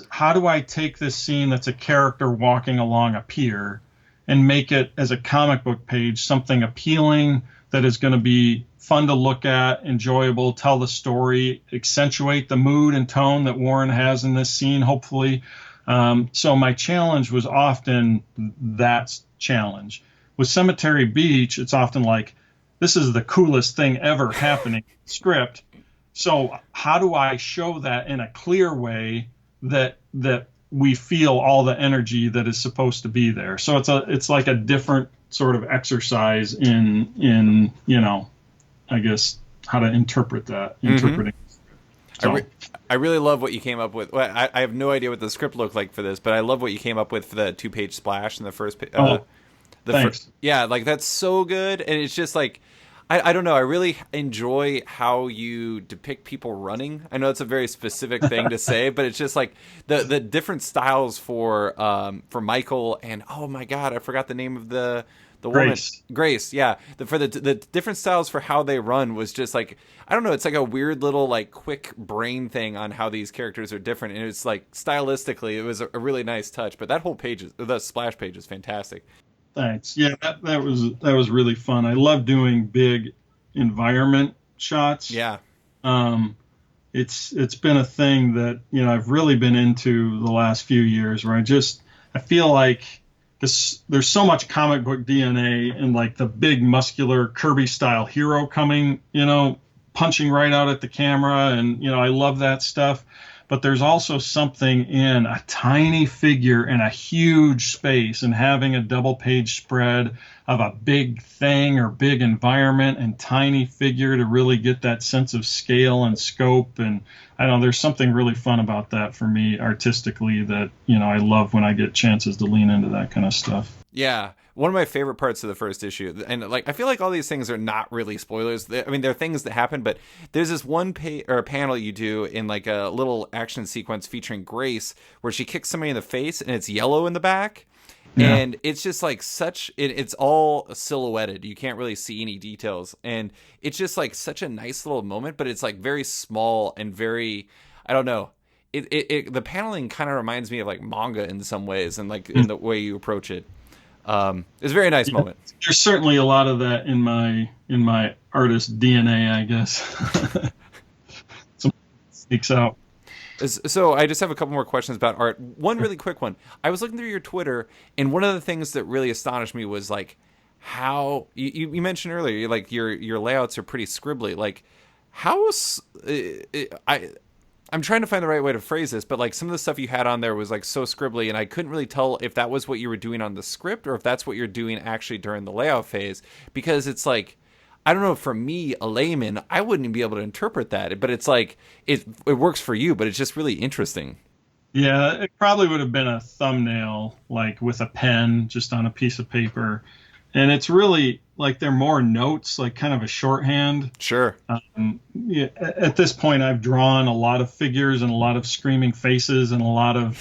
how do I take this scene that's a character walking along a pier and make it as a comic book page something appealing that is going to be fun to look at, enjoyable, tell the story, accentuate the mood and tone that Warren has in this scene, hopefully. So my challenge was often that challenge. With Cemetery Beach, it's often like, this is the coolest thing ever happening in the script. So how do I show that in a clear way that we feel all the energy that is supposed to be there? So it's like a different sort of exercise in I guess how to interpret that. Interpreting. So. I really love what you came up with. Well, I have no idea what the script looked like for this, but I love what you came up with for the 2-page splash in the first. Thanks. Yeah, like that's so good, and it's just like I don't know. I really enjoy how you depict people running. I know it's a very specific thing to say, but it's just like the different styles for Michael and oh my god, I forgot the name of the Grace. woman. Grace, yeah. For the different styles for how they run was just like I don't know. It's like a weird little like quick brain thing on how these characters are different, and it's like stylistically it was a really nice touch. But that whole the splash page is fantastic. Thanks. Yeah, that was really fun. I love doing big environment shots. Yeah. It's been a thing that I've really been into the last few years, where I feel like there's so much comic book DNA in like the big muscular Kirby style hero coming, punching right out at the camera, and I love that stuff. But there's also something in a tiny figure in a huge space and having a double page spread of a big thing or big environment and tiny figure to really get that sense of scale and scope. And I don't know, there's something really fun about that for me artistically that, I love when I get chances to lean into that kind of stuff. Yeah. One of my favorite parts of the first issue, and like I feel like all these things are not really spoilers. I mean, they're things that happen, but there's this one panel you do in like a little action sequence featuring Grace where she kicks somebody in the face and it's yellow in the back. Yeah. And it's just like it's all silhouetted. You can't really see any details. And it's just like such a nice little moment, but it's like very small and very, I don't know. The paneling kind of reminds me of like manga in some ways and like in the way you approach it. It's a very nice moment. There's certainly a lot of that in my artist DNA, I guess. Some sneaks out. So I just have a couple more questions about art. One really quick one. I was looking through your Twitter, and one of the things that really astonished me was like how you mentioned earlier, like your layouts are pretty scribbly. Like how I'm trying to find the right way to phrase this, but like some of the stuff you had on there was like so scribbly, and I couldn't really tell if that was what you were doing on the script or if that's what you're doing actually during the layout phase, because it's like, I don't know, for me, a layman, I wouldn't be able to interpret that, but it's like, it works for you, but it's just really interesting. Yeah, it probably would have been a thumbnail, like with a pen, just on a piece of paper. And it's really like they're more notes, like kind of a shorthand. Sure. Yeah, at this point, I've drawn a lot of figures and a lot of screaming faces and a lot of,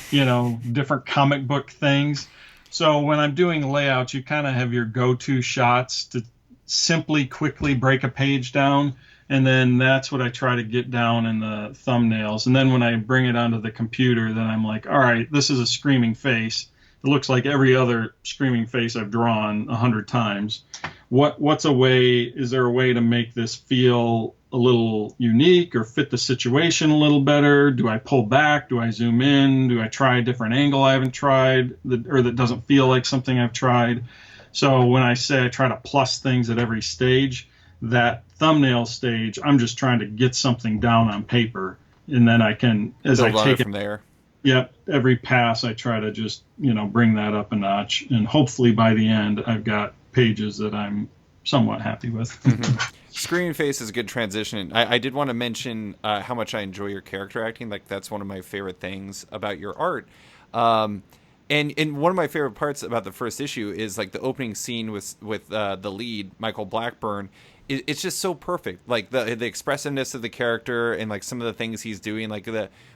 different comic book things. So when I'm doing layouts, you kind of have your go-to shots to simply, quickly break a page down. And then that's what I try to get down in the thumbnails. And then when I bring it onto the computer, then I'm like, all right, this is a screaming face. It looks like every other screaming face I've drawn 100 times. Is there a way to make this feel a little unique or fit the situation a little better? Do I pull back? Do I zoom in? Do I try a different angle I haven't tried or that doesn't feel like something I've tried? So when I say I try to plus things at every stage, that thumbnail stage, I'm just trying to get something down on paper. And then I can, as I take it from there. Yep. Every pass, I try to just, bring that up a notch. And hopefully by the end, I've got pages that I'm somewhat happy with. Mm-hmm. Screen face is a good transition. I did want to mention how much I enjoy your character acting. Like, that's one of my favorite things about your art. And one of my favorite parts about the first issue is like the opening scene with the lead, Michael Blackburn. it's just so perfect. Like the expressiveness of the character and like some of the things he's doing, like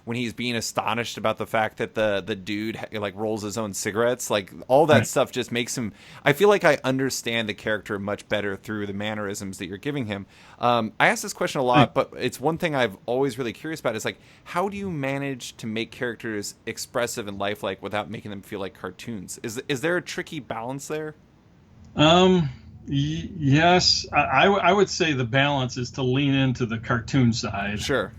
when he's being astonished about the fact that the dude like rolls his own cigarettes, like all that Right. stuff just makes him. I feel like I understand the character much better through the mannerisms that you're giving him. I ask this question a lot, but it's one thing I've always really curious about is like, how do you manage to make characters expressive and lifelike without making them feel like cartoons? Is there a tricky balance there? Um, yes, I would say the balance is to lean into the cartoon side. Sure.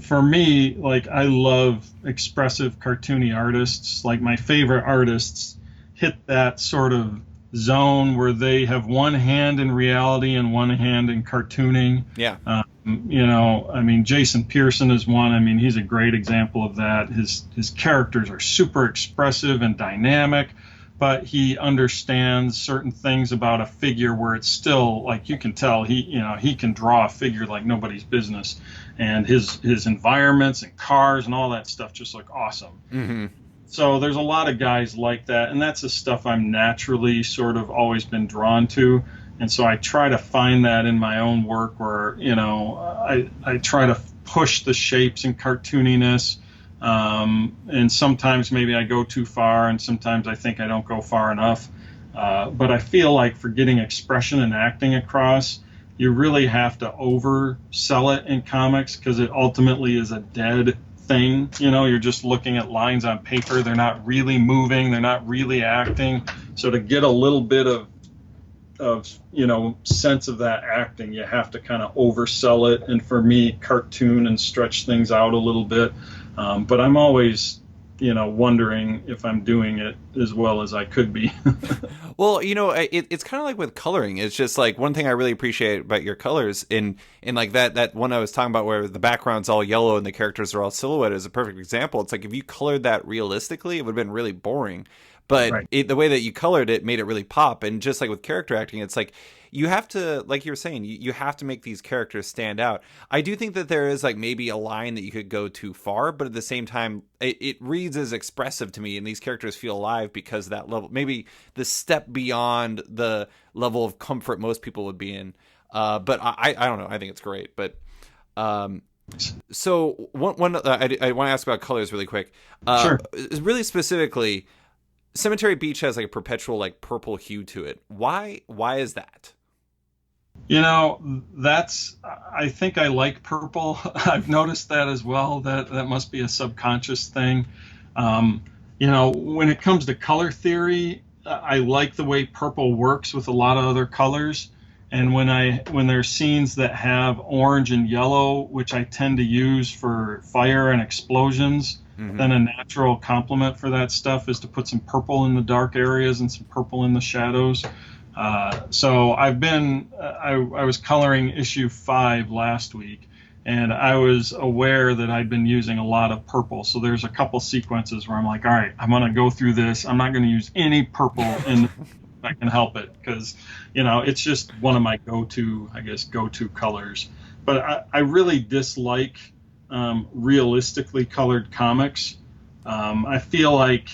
For me, like I love expressive cartoony artists. Like my favorite artists hit that sort of zone where they have one hand in reality and one hand in cartooning. Yeah. I mean, Jason Pearson is one. I mean, he's a great example of that. His characters are super expressive and dynamic, but he understands certain things about a figure where it's still like you can tell he can draw a figure like nobody's business, and his environments and cars and all that stuff just look awesome. Mm-hmm. So there's a lot of guys like that, and that's the stuff I'm naturally sort of always been drawn to. And so I try to find that in my own work where, I try to push the shapes and cartooniness. And sometimes maybe I go too far, and sometimes I think I don't go far enough. But I feel like for getting expression and acting across, you really have to oversell it in comics because it ultimately is a dead thing. You're just looking at lines on paper. They're not really moving. They're not really acting. So to get a little bit of sense of that acting, you have to kind of oversell it, and for me cartoon and stretch things out a little bit, but I'm always wondering if I'm doing it as well as I could be. Well, it's kind of like with coloring. It's just like one thing I really appreciate about your colors in like that one I was talking about where the background's all yellow and the characters are all silhouetted is a perfect example. It's like if you colored that realistically, it would have been really boring. But Right. the way that you colored it made it really pop. And just like with character acting, it's like you have to, like you were saying, you have to make these characters stand out. I do think that there is like maybe a line that you could go too far, but at the same time, it reads as expressive to me, and these characters feel alive because of that level, maybe the step beyond the level of comfort most people would be in. But I don't know. I think it's great. But so one I want to ask about colors really quick. Sure. Really specifically. Cemetery Beach has like a perpetual like purple hue to it. Why is that? I think I like purple. I've noticed that as well. That must be a subconscious thing. When it comes to color theory, I like the way purple works with a lot of other colors. And when there's scenes that have orange and yellow, which I tend to use for fire and explosions, then a natural complement for that stuff is to put some purple in the dark areas and some purple in the shadows. So I was coloring issue 5 last week, and I was aware that I'd been using a lot of purple. So there's a couple sequences where I'm like, all right, I'm going to go through this. I'm not going to use any purple if I can help it, because it's just one of my go-to colors. But I really dislike realistically colored comics. I feel like,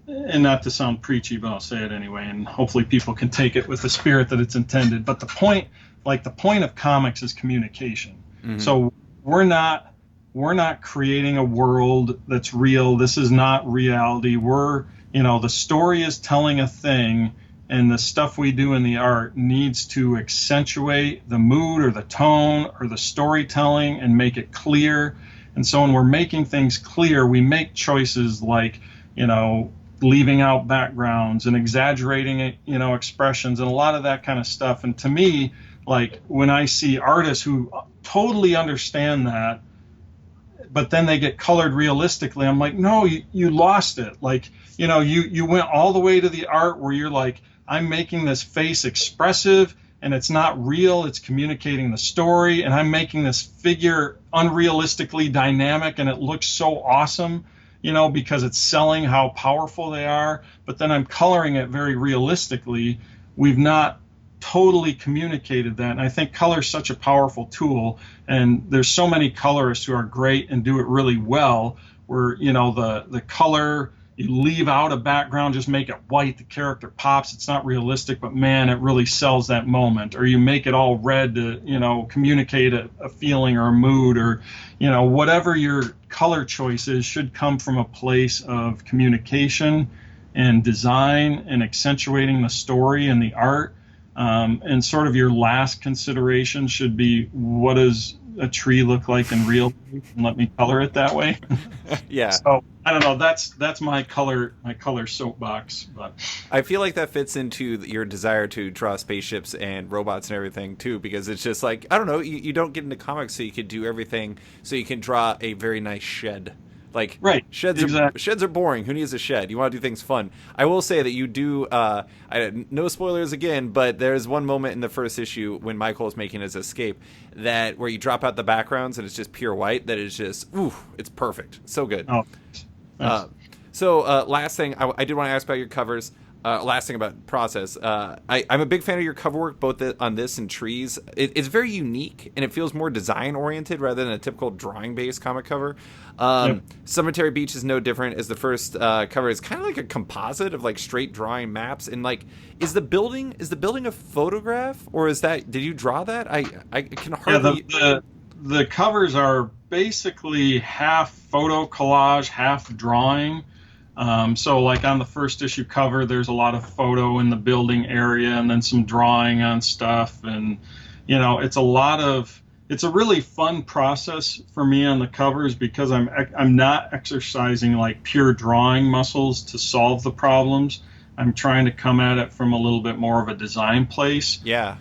and not to sound preachy, but I'll say it anyway, and hopefully people can take it with the spirit that it's intended. But the point of comics is communication. Mm-hmm. So we're not creating a world that's real. This is not reality. The story is telling a thing, and the stuff we do in the art needs to accentuate the mood or the tone or the storytelling and make it clear. And so when we're making things clear, we make choices like, leaving out backgrounds and exaggerating it, expressions and a lot of that kind of stuff. And to me, like when I see artists who totally understand that, but then they get colored realistically, I'm like, no, you lost it. Like, you went all the way to the art where you're like, I'm making this face expressive and it's not real. It's communicating the story. And I'm making this figure unrealistically dynamic and it looks so awesome, because it's selling how powerful they are. But then I'm coloring it very realistically. We've not totally communicated that. And I think color is such a powerful tool. And there's so many colorists who are great and do it really well, where, the color you leave out a background, just make it white, the character pops, it's not realistic, but man, it really sells that moment. Or you make it all red to, communicate a feeling or a mood, or, whatever your color choice is should come from a place of communication and design and accentuating the story and the art. And sort of your last consideration should be, what does a tree look like in real life, and let me color it that way. Yeah. So I don't know. That's my color soapbox. But I feel like that fits into your desire to draw spaceships and robots and everything too, because it's just like, I don't know, you don't get into comics so you can do everything, so you can draw a very nice shed. Like, right, sheds are boring. Who needs a shed? You want to do things fun. I will say that you do, no spoilers again, but there's one moment in the first issue when Michael is making his escape that where you drop out the backgrounds and it's just pure white, that is just, ooh, it's perfect. So good. Oh, nice. Last thing, I did want to ask about your covers. Last thing about process. I'm a big fan of your cover work, both on this and Trees. It's very unique, and it feels more design-oriented rather than a typical drawing-based comic cover. Yep. Cemetery Beach is no different, as the first cover is kind of like a composite of like straight drawing maps. And like, is the building a photograph, or did you draw that? I can hardly. Yeah, the covers are basically half photo collage, half drawing. So like on the first issue cover, there's a lot of photo in the building area and then some drawing on stuff. And, it's a really fun process for me on the covers, because I'm not exercising like pure drawing muscles to solve the problems. I'm trying to come at it from a little bit more of a design place. Yeah.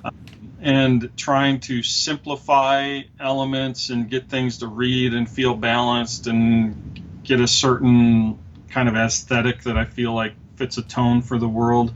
And trying to simplify elements and get things to read and feel balanced and get a certain kind of aesthetic that I feel like fits a tone for the world.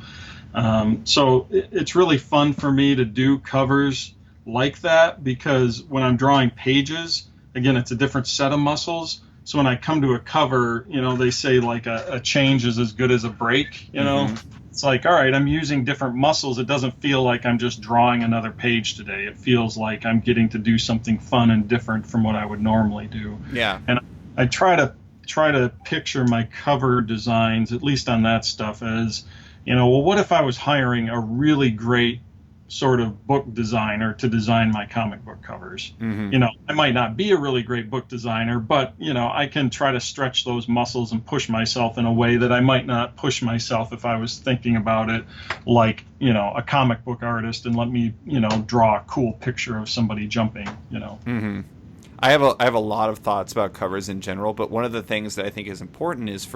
So it's really fun for me to do covers like that, because when I'm drawing pages, again, it's a different set of muscles. So when I come to a cover, they say like a change is as good as a break, Mm-hmm. It's like, all right, I'm using different muscles. It doesn't feel like I'm just drawing another page today. It feels like I'm getting to do something fun and different from what I would normally do. Yeah. And I try to picture my cover designs, at least on that stuff, as, well, what if I was hiring a really great sort of book designer to design my comic book covers? Mm-hmm. I might not be a really great book designer, but, I can try to stretch those muscles and push myself in a way that I might not push myself if I was thinking about it like, a comic book artist, and let me, draw a cool picture of somebody jumping, Mm-hmm. I have a lot of thoughts about covers in general, but one of the things that I think is important is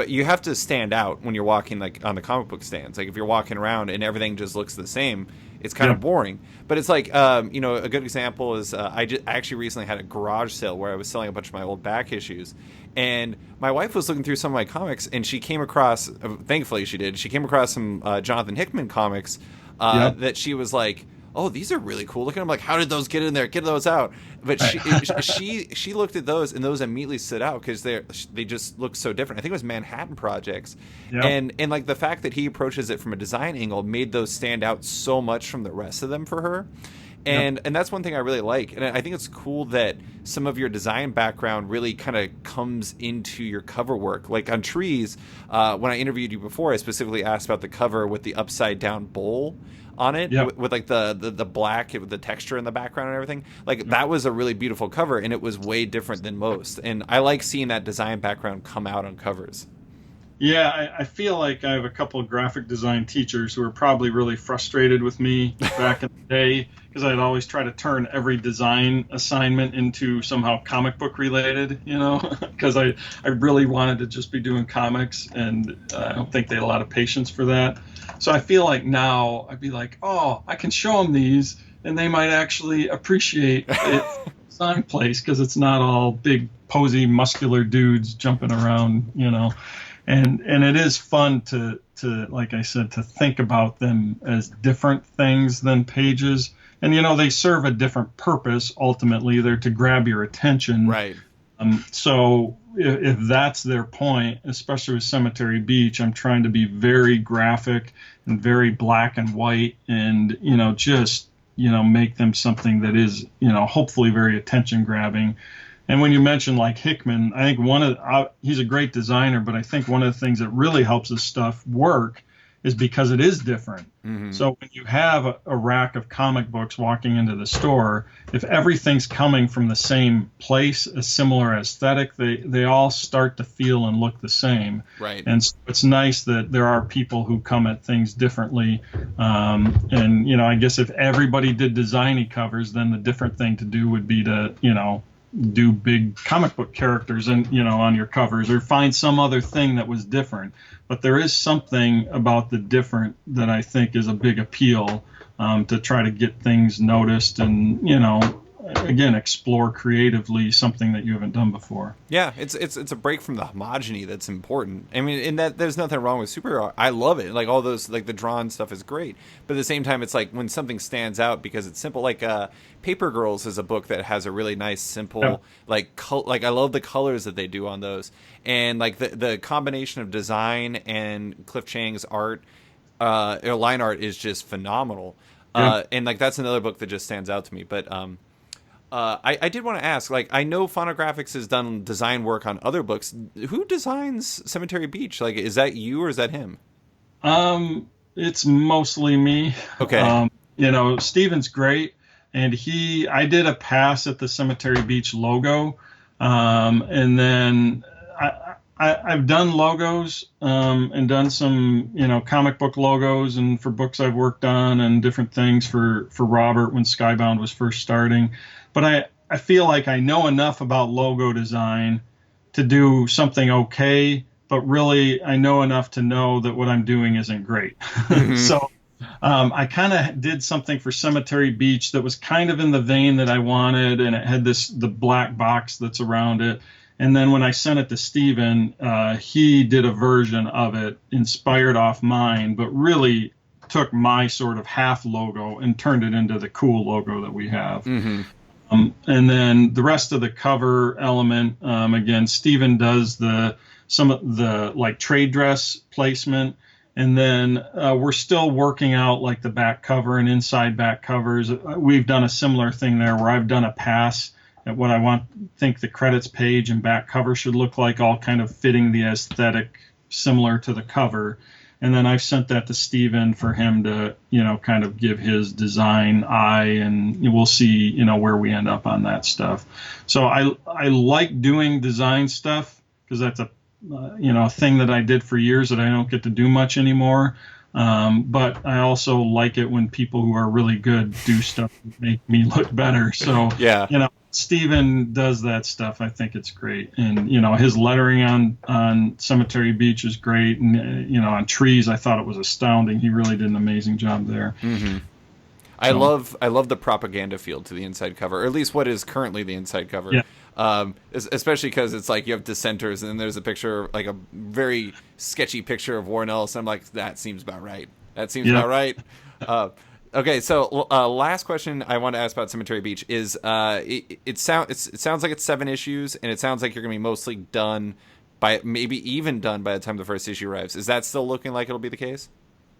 you have to stand out when you're walking like on the comic book stands. Like if you're walking around and everything just looks the same, it's kind of boring. But it's like, a good example is I actually recently had a garage sale where I was selling a bunch of my old back issues, and my wife was looking through some of my comics, and she came across, thankfully she came across some Jonathan Hickman comics that she was like, oh, these are really cool looking. I'm like, how did those get in there? Get those out. But she looked at those, and those immediately stood out because they just look so different. I think it was Manhattan Projects. Yep. And like the fact that he approaches it from a design angle made those stand out so much from the rest of them for her. And that's one thing I really like. And I think it's cool that some of your design background really kind of comes into your cover work. Like on Trees, when I interviewed you before, I specifically asked about the cover with the upside down bowl on it, with like the black with the texture in the background and everything. Like that was a really beautiful cover, and it was way different than most. And I like seeing that design background come out on covers. Yeah, I feel like I have a couple of graphic design teachers who are probably really frustrated with me back in the day, because I'd always try to turn every design assignment into somehow comic book related, because I really wanted to just be doing comics, and I don't think they had a lot of patience for that. So I feel like now I'd be like, oh, I can show them these, and they might actually appreciate it design place, because it's not all big, posy, muscular dudes jumping around, And it is fun to like I said, to think about them as different things than pages. And, they serve a different purpose. Ultimately, they're to grab your attention. Right. So if that's their point, especially with Cemetery Beach, I'm trying to be very graphic and very black and white, and, just, make them something that is, hopefully very attention grabbing. And when you mention like Hickman, I think he's a great designer, but I think one of the things that really helps his stuff work is because it is different. Mm-hmm. So when you have a rack of comic books walking into the store, if everything's coming from the same place, a similar aesthetic, they all start to feel and look the same. Right. And so it's nice that there are people who come at things differently. And, you know, I guess if everybody did designy covers, then the different thing to do would be to, you know, do big comic book characters and, you know, on your covers, or find some other thing that was different. But there is something about the different that I think is a big appeal, to try to get things noticed and, you know, again, explore creatively something that you haven't done before. Yeah, it's a break from the homogeny that's important. I mean, in that there's nothing wrong with superhero. I love it. Like all those, like the drawn stuff is great. But at the same time, it's like when something stands out because it's simple. Like Paper Girls is a book that has a really nice, simple, like like I love the colors that they do on those, and like the combination of design and Cliff Chang's art, line art is just phenomenal. And like that's another book that just stands out to me. But I did want to ask, like, I know Phonographix has done design work on other books. Who designs Cemetery Beach? Like, is that you or is that him? It's mostly me. Okay. You know, Steven's great, and I did a pass at the Cemetery Beach logo, and then I've done logos, and done some, you know, comic book logos, and for books I've worked on and different things for Robert when Skybound was first starting. But I feel like I know enough about logo design to do something okay, but really I know enough to know that what I'm doing isn't great. Mm-hmm. So I kind of did something for Cemetery Beach that was kind of in the vein that I wanted, and it had the black box that's around it. And then when I sent it to Steven, he did a version of it inspired off mine, but really took my sort of half logo and turned it into the cool logo that we have. Mm-hmm. And then the rest of the cover element, again, Steven does some of the like trade dress placement. And then we're still working out like the back cover and inside back covers. We've done a similar thing there where I've done a pass at what I think the credits page and back cover should look like, all kind of fitting the aesthetic similar to the cover. And then I've sent that to Steven for him to, you know, kind of give his design eye, and we'll see, you know, where we end up on that stuff. So I like doing design stuff because that's a thing that I did for years that I don't get to do much anymore. But I also like it when people who are really good do stuff that make me look better. So, yeah, you know, Steven does that stuff. I think it's great. And, you know, his lettering on Cemetery Beach is great. And, you know, on trees, I thought it was astounding. He really did an amazing job there. Mm-hmm. I love the propaganda feel to the inside cover, or at least what is currently the inside cover. Yeah. Especially because it's like you have dissenters, and then there's a picture, like a very sketchy picture of Warren Ellis. And I'm like, that seems about right. That seems about right. Okay, so last question I want to ask about Cemetery Beach is it sounds like it's 7 issues, and it sounds like you're going to be mostly done maybe even done by the time the first issue arrives. Is that still looking like it'll be the case?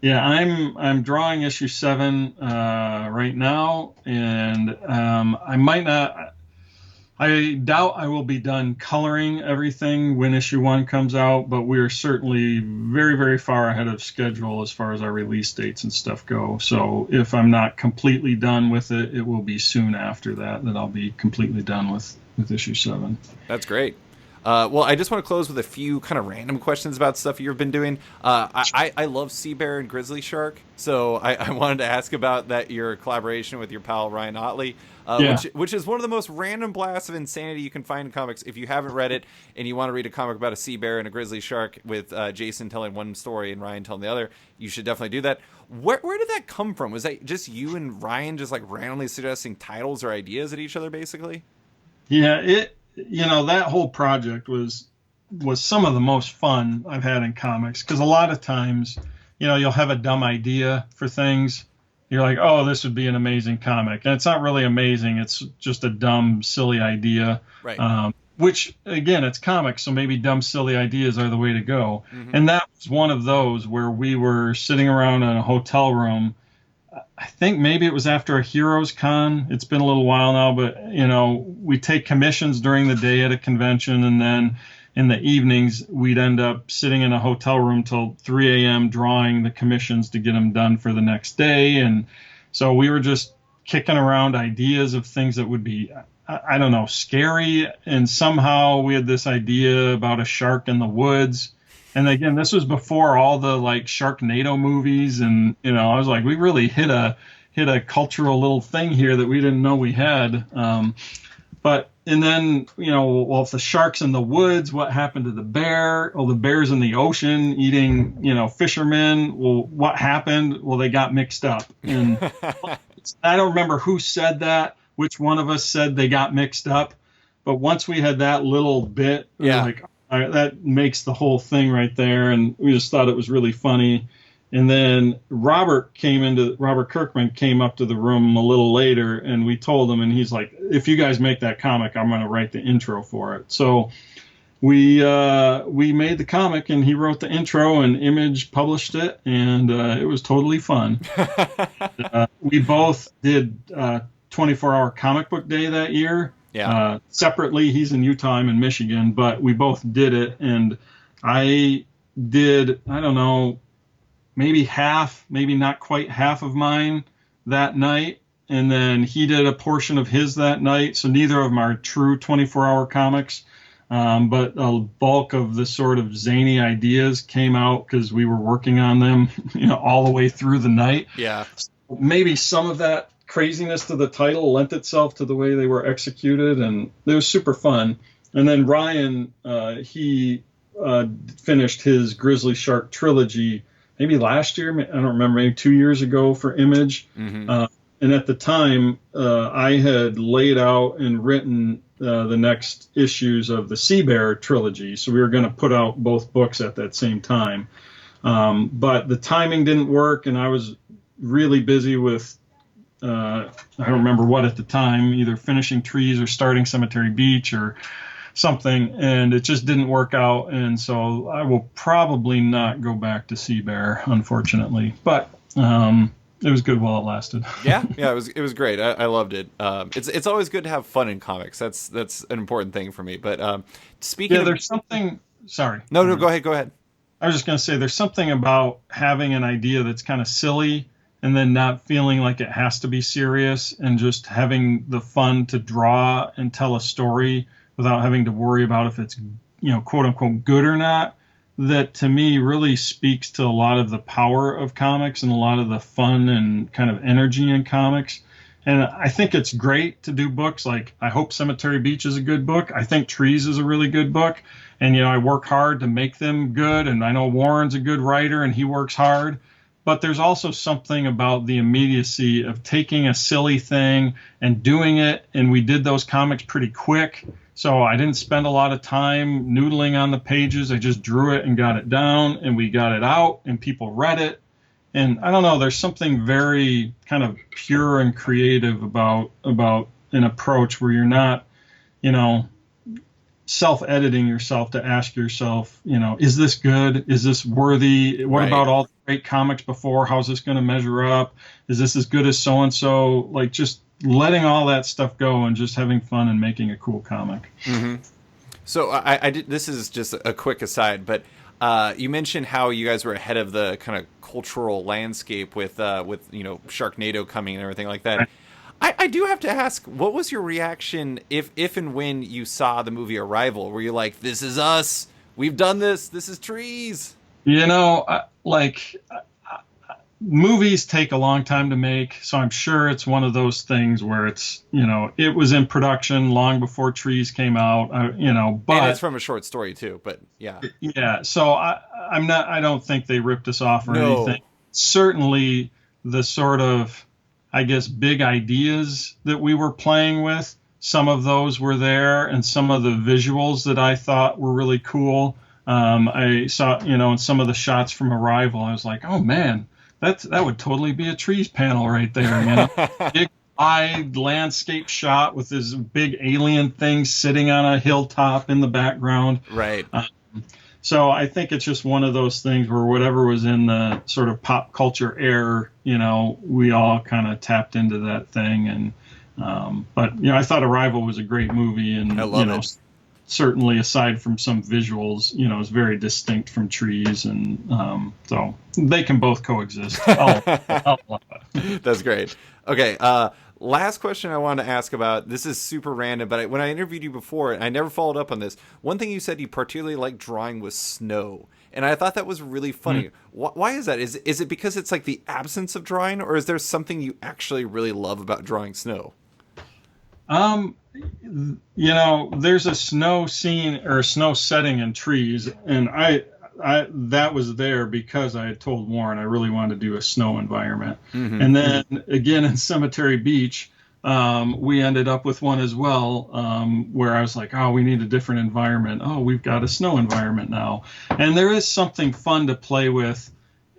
Yeah, I'm drawing issue 7 right now, and I might not. I doubt I will be done coloring everything when issue 1 comes out, but we are certainly very, very far ahead of schedule as far as our release dates and stuff go. So if I'm not completely done with it, it will be soon after that I'll be completely done with issue 7. That's great. Well, I just want to close with a few kind of random questions about stuff you've been doing. I love Sea Bear and Grizzly Shark, so I wanted to ask about your collaboration with your pal Ryan Otley, which is one of the most random blasts of insanity you can find in comics. If you haven't read it and you want to read a comic about a sea bear and a grizzly shark with Jason telling one story and Ryan telling the other, you should definitely do that. Where did that come from? Was that just you and Ryan just like randomly suggesting titles or ideas at each other, basically? Yeah, you know, that whole project was some of the most fun I've had in comics, because a lot of times, you know, you'll have a dumb idea for things. You're like, oh, this would be an amazing comic. And it's not really amazing. It's just a dumb, silly idea. Right. Which, again, it's comics, so maybe dumb, silly ideas are the way to go. Mm-hmm. And that was one of those where we were sitting around in a hotel room I think maybe it was after a Heroes Con. It's been a little while now, but we take commissions during the day at a convention, and then in the evenings we'd end up sitting in a hotel room till 3 a.m. drawing the commissions to get them done for the next day. And so we were just kicking around ideas of things that would be, I don't know, scary. And somehow we had this idea about a shark in the woods. And again, this was before all the like Sharknado movies, and I was like, we really hit a cultural little thing here that we didn't know we had. And then well, if the shark's in the woods, what happened to the bear? Well, the bear's in the ocean eating fishermen. Well, what happened? Well, they got mixed up, and I don't remember who said that. Which one of us said they got mixed up? But once we had that little bit, yeah. like, that makes the whole thing right there, and we just thought it was really funny. And then Robert Kirkman came up to the room a little later, and we told him, and he's like, if you guys make that comic, I'm going to write the intro for it. So we made the comic, and he wrote the intro, and Image published it, and it was totally fun. We both did 24-hour comic book day that year. Yeah. Separately, he's in Utah, I'm in Michigan, but we both did it, and I did, I don't know, maybe not quite half of mine that night, and then he did a portion of his that night, so neither of them are true 24-hour comics, but a bulk of the sort of zany ideas came out because we were working on them all the way through the night. Yeah. Maybe some of that craziness to the title lent itself to the way they were executed, and it was super fun. And then Ryan, he finished his Grizzly Shark trilogy maybe last year, I don't remember, maybe 2 years ago for Image. Mm-hmm. And at the time, I had laid out and written the next issues of the Sea Bear trilogy, so we were going to put out both books at that same time. But the timing didn't work, and I was really busy with I don't remember what at the time, either finishing Trees or starting Cemetery Beach or something, and it just didn't work out. And so I will probably not go back to Sea Bear, unfortunately. But it was good while it lasted. Yeah, it was great. I loved it. It's always good to have fun in comics. That's an important thing for me. But speaking of, there's something. Sorry. No, go ahead. I was just going to say there's something about having an idea that's kind of silly, and then not feeling like it has to be serious, and just having the fun to draw and tell a story without having to worry about if it's, quote unquote good or not. That to me really speaks to a lot of the power of comics and a lot of the fun and kind of energy in comics. And I think it's great to do books like, I hope Cemetery Beach is a good book. I think Trees is a really good book. And, I work hard to make them good. And I know Warren's a good writer and he works hard. But there's also something about the immediacy of taking a silly thing and doing it. And we did those comics pretty quick. So I didn't spend a lot of time noodling on the pages. I just drew it and got it down, and we got it out, and people read it. And I don't know, there's something very kind of pure and creative about an approach where you're not, self-editing yourself to ask yourself, is this good? Is this worthy? What about all the great comics before? How's this going to measure up? Is this as good as so-and-so? Like, just letting all that stuff go and just having fun and making a cool comic. Mm-hmm. So I did, this is just a quick aside, but you mentioned how you guys were ahead of the kind of cultural landscape with Sharknado coming and everything like that. Right. I do have to ask, what was your reaction if and when you saw the movie Arrival? Were you like, this is us, we've done this is Trees? Movies take a long time to make, so I'm sure it's one of those things where it's, it was in production long before Trees came out, but and it's from a short story too, but yeah. Yeah, so I don't think they ripped us off or anything. Certainly the sort of, I guess, big ideas that we were playing with, some of those were there, and some of the visuals that I thought were really cool. I saw, in some of the shots from Arrival, I was like, oh man, that would totally be a Trees panel right there, Big wide landscape shot with this big alien thing sitting on a hilltop in the background. Right. So I think it's just one of those things where whatever was in the sort of pop culture air, we all kind of tapped into that thing. And but I thought Arrival was a great movie, and I love it. Certainly aside from some visuals, it's very distinct from Trees, and so they can both coexist. I'll allow it. That's great. Okay. Last question I wanted to ask about. This is super random, but when I interviewed you before, I never followed up on this. One thing you said you particularly like drawing was snow, and I thought that was really funny. Why is that? Is it because it's like the absence of drawing, or is there something you actually really love about drawing snow? There's a snow scene or a snow setting in Trees, and I that was there because I had told Warren I really wanted to do a snow environment. Mm-hmm. And then again in Cemetery Beach, we ended up with one as well, where I was like, oh, we need a different environment. Oh, we've got a snow environment now. And there is something fun to play with,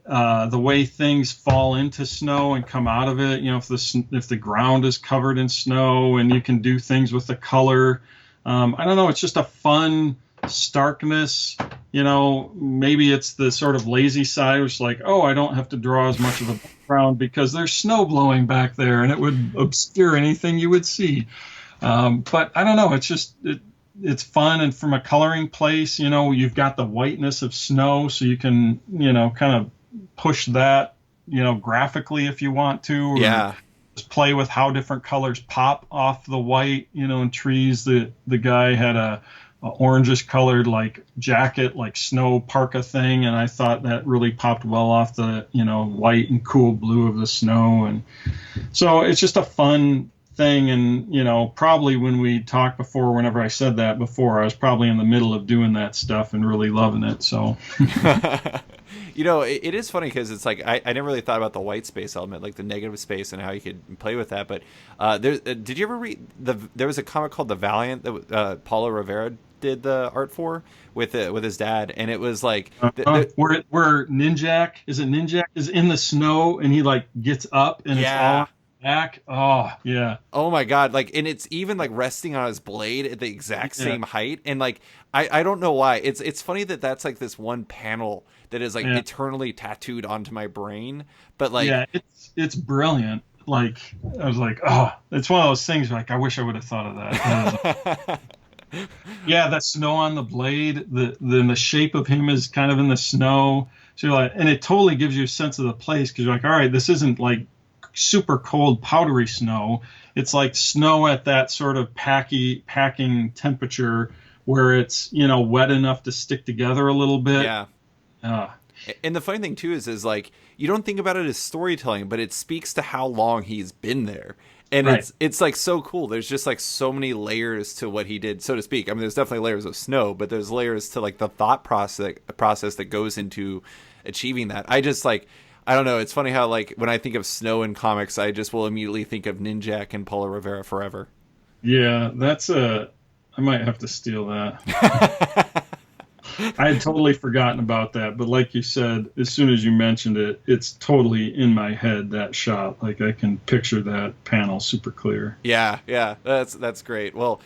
the way things fall into snow and come out of it. If the ground is covered in snow, and you can do things with the color. I don't know. It's just a fun starkness. Maybe it's the sort of lazy side, which is like, oh, I don't have to draw as much of a background because there's snow blowing back there, and it would obscure anything you would see. But I don't know. It's just it's fun, and from a coloring place, you've got the whiteness of snow, so you can kind of push that graphically if you want to. Yeah. Just play with how different colors pop off the white. In Trees, the guy had a orangish colored like jacket, like snow parka thing, and I thought that really popped well off the white and cool blue of the snow. And so it's just a fun thing. And probably when we talked before, whenever I said that before, I was probably in the middle of doing that stuff and really loving it. So it is funny because it's like I never really thought about the white space element, like the negative space, and how you could play with that. But did you ever read there was a comic called The Valiant that Paulo Rivera did the art for with his dad, and it was like where Ninjak is in the snow, and he like gets up and it's all back. Oh yeah. Oh my god. Like, and it's even like resting on his blade at the exact same height, and like I don't know why. It's funny that's like this one panel that is like eternally tattooed onto my brain, but like it's brilliant. Like I was like, oh, it's one of those things like I wish I would have thought of that. Yeah, that snow on the blade, the shape of him is kind of in the snow. So you're like, and it totally gives you a sense of the place, because you're like, all right, this isn't like super cold powdery snow. It's like snow at that sort of packing temperature where it's wet enough to stick together a little bit. Yeah. And the funny thing too is like you don't think about it as storytelling, but it speaks to how long he's been there. And it's like so cool. There's just like so many layers to what he did, so to speak. I mean, there's definitely layers of snow, but there's layers to like the thought process that goes into achieving that. I just like, I don't know. It's funny how like when I think of snow in comics, I just will immediately think of Ninjak and Paulo Rivera forever. Yeah, I might have to steal that. I had totally forgotten about that, but like you said, as soon as you mentioned it, it's totally in my head, that shot. Like I can picture that panel super clear. Yeah, that's great. Well,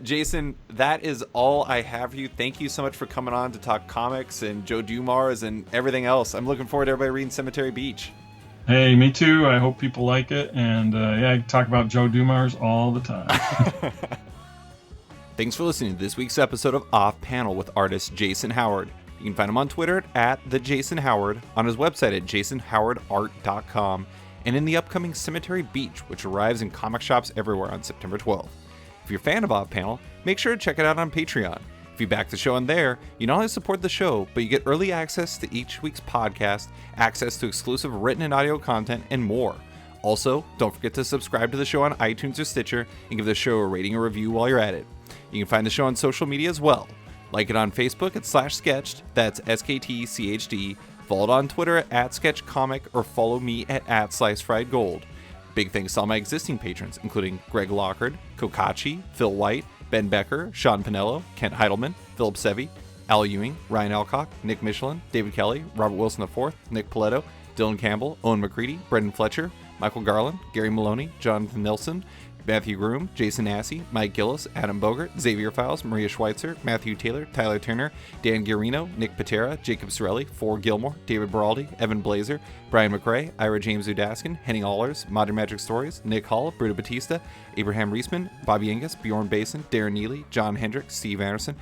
Jason, that is all I have for you. Thank you so much for coming on to talk comics and Joe Dumars and everything else. I'm looking forward to everybody reading Cemetery Beach. Hey, me too. I hope people like it. And I talk about Joe Dumars all the time. Thanks for listening to this week's episode of Off Panel with artist Jason Howard. You can find him on Twitter at @TheJasonHoward, on his website at jasonhowardart.com, and in the upcoming Cemetery Beach, which arrives in comic shops everywhere on September 12th. If you're a fan of Off Panel, make sure to check it out on Patreon. If you back the show on there, you not only support the show, but you get early access to each week's podcast, access to exclusive written and audio content, and more. Also, don't forget to subscribe to the show on iTunes or Stitcher and give the show a rating or review while you're at it. You can find the show on social media as well. Like it on Facebook at /sketched, that's SKTCHD. Follow it on Twitter at @sketchcomic, or follow me at @slicefriedgold. Big thanks to all my existing patrons, including Greg Lockard, Kokachi, Phil White, Ben Becker, Sean Pinello, Kent Heidelman, Philip Sevi, Al Ewing, Ryan Alcock, Nick Michelin, David Kelly, Robert Wilson IV, Nick Paletto, Dylan Campbell, Owen McCready, Brendan Fletcher, Michael Garland, Gary Maloney, Jonathan Nelson, Matthew Groom, Jason Assey, Mike Gillis, Adam Bogert, Xavier Files, Maria Schweitzer, Matthew Taylor, Tyler Turner, Dan Guarino, Nick Patera, Jacob Sorelli, Ford Gilmore, David Baraldi, Evan Blazer, Brian McRae, Ira James Udaskin, Henning Allers, Modern Magic Stories, Nick Hall, Bruno Batista, Abraham Reisman, Bobby Angus, Bjorn Basin, Darren Neely, John Hendricks, Steve Anderson,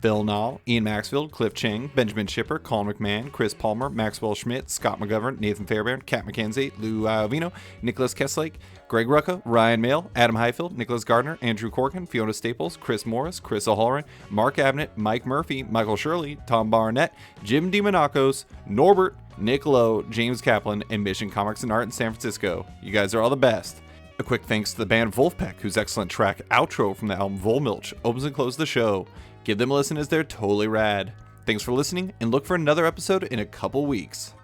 Phil Nall, Ian Maxfield, Cliff Chang, Benjamin Shipper, Colin McMahon, Chris Palmer, Maxwell Schmidt, Scott McGovern, Nathan Fairbairn, Kat McKenzie, Lou Iovino, Nicholas Kesslake, Greg Rucka, Ryan Mail, Adam Highfield, Nicholas Gardner, Andrew Corkin, Fiona Staples, Chris Morris, Chris O'Halloran, Mark Abnett, Mike Murphy, Michael Shirley, Tom Barnett, Jim DeMonacos, Norbert, Nick Lowe, James Kaplan, and Mission Comics and Art in San Francisco. You guys are all the best. A quick thanks to the band Wolfpack, whose excellent track Outro from the album Volmilch opens and closes the show. Give them a listen as they're totally rad. Thanks for listening, and look for another episode in a couple weeks.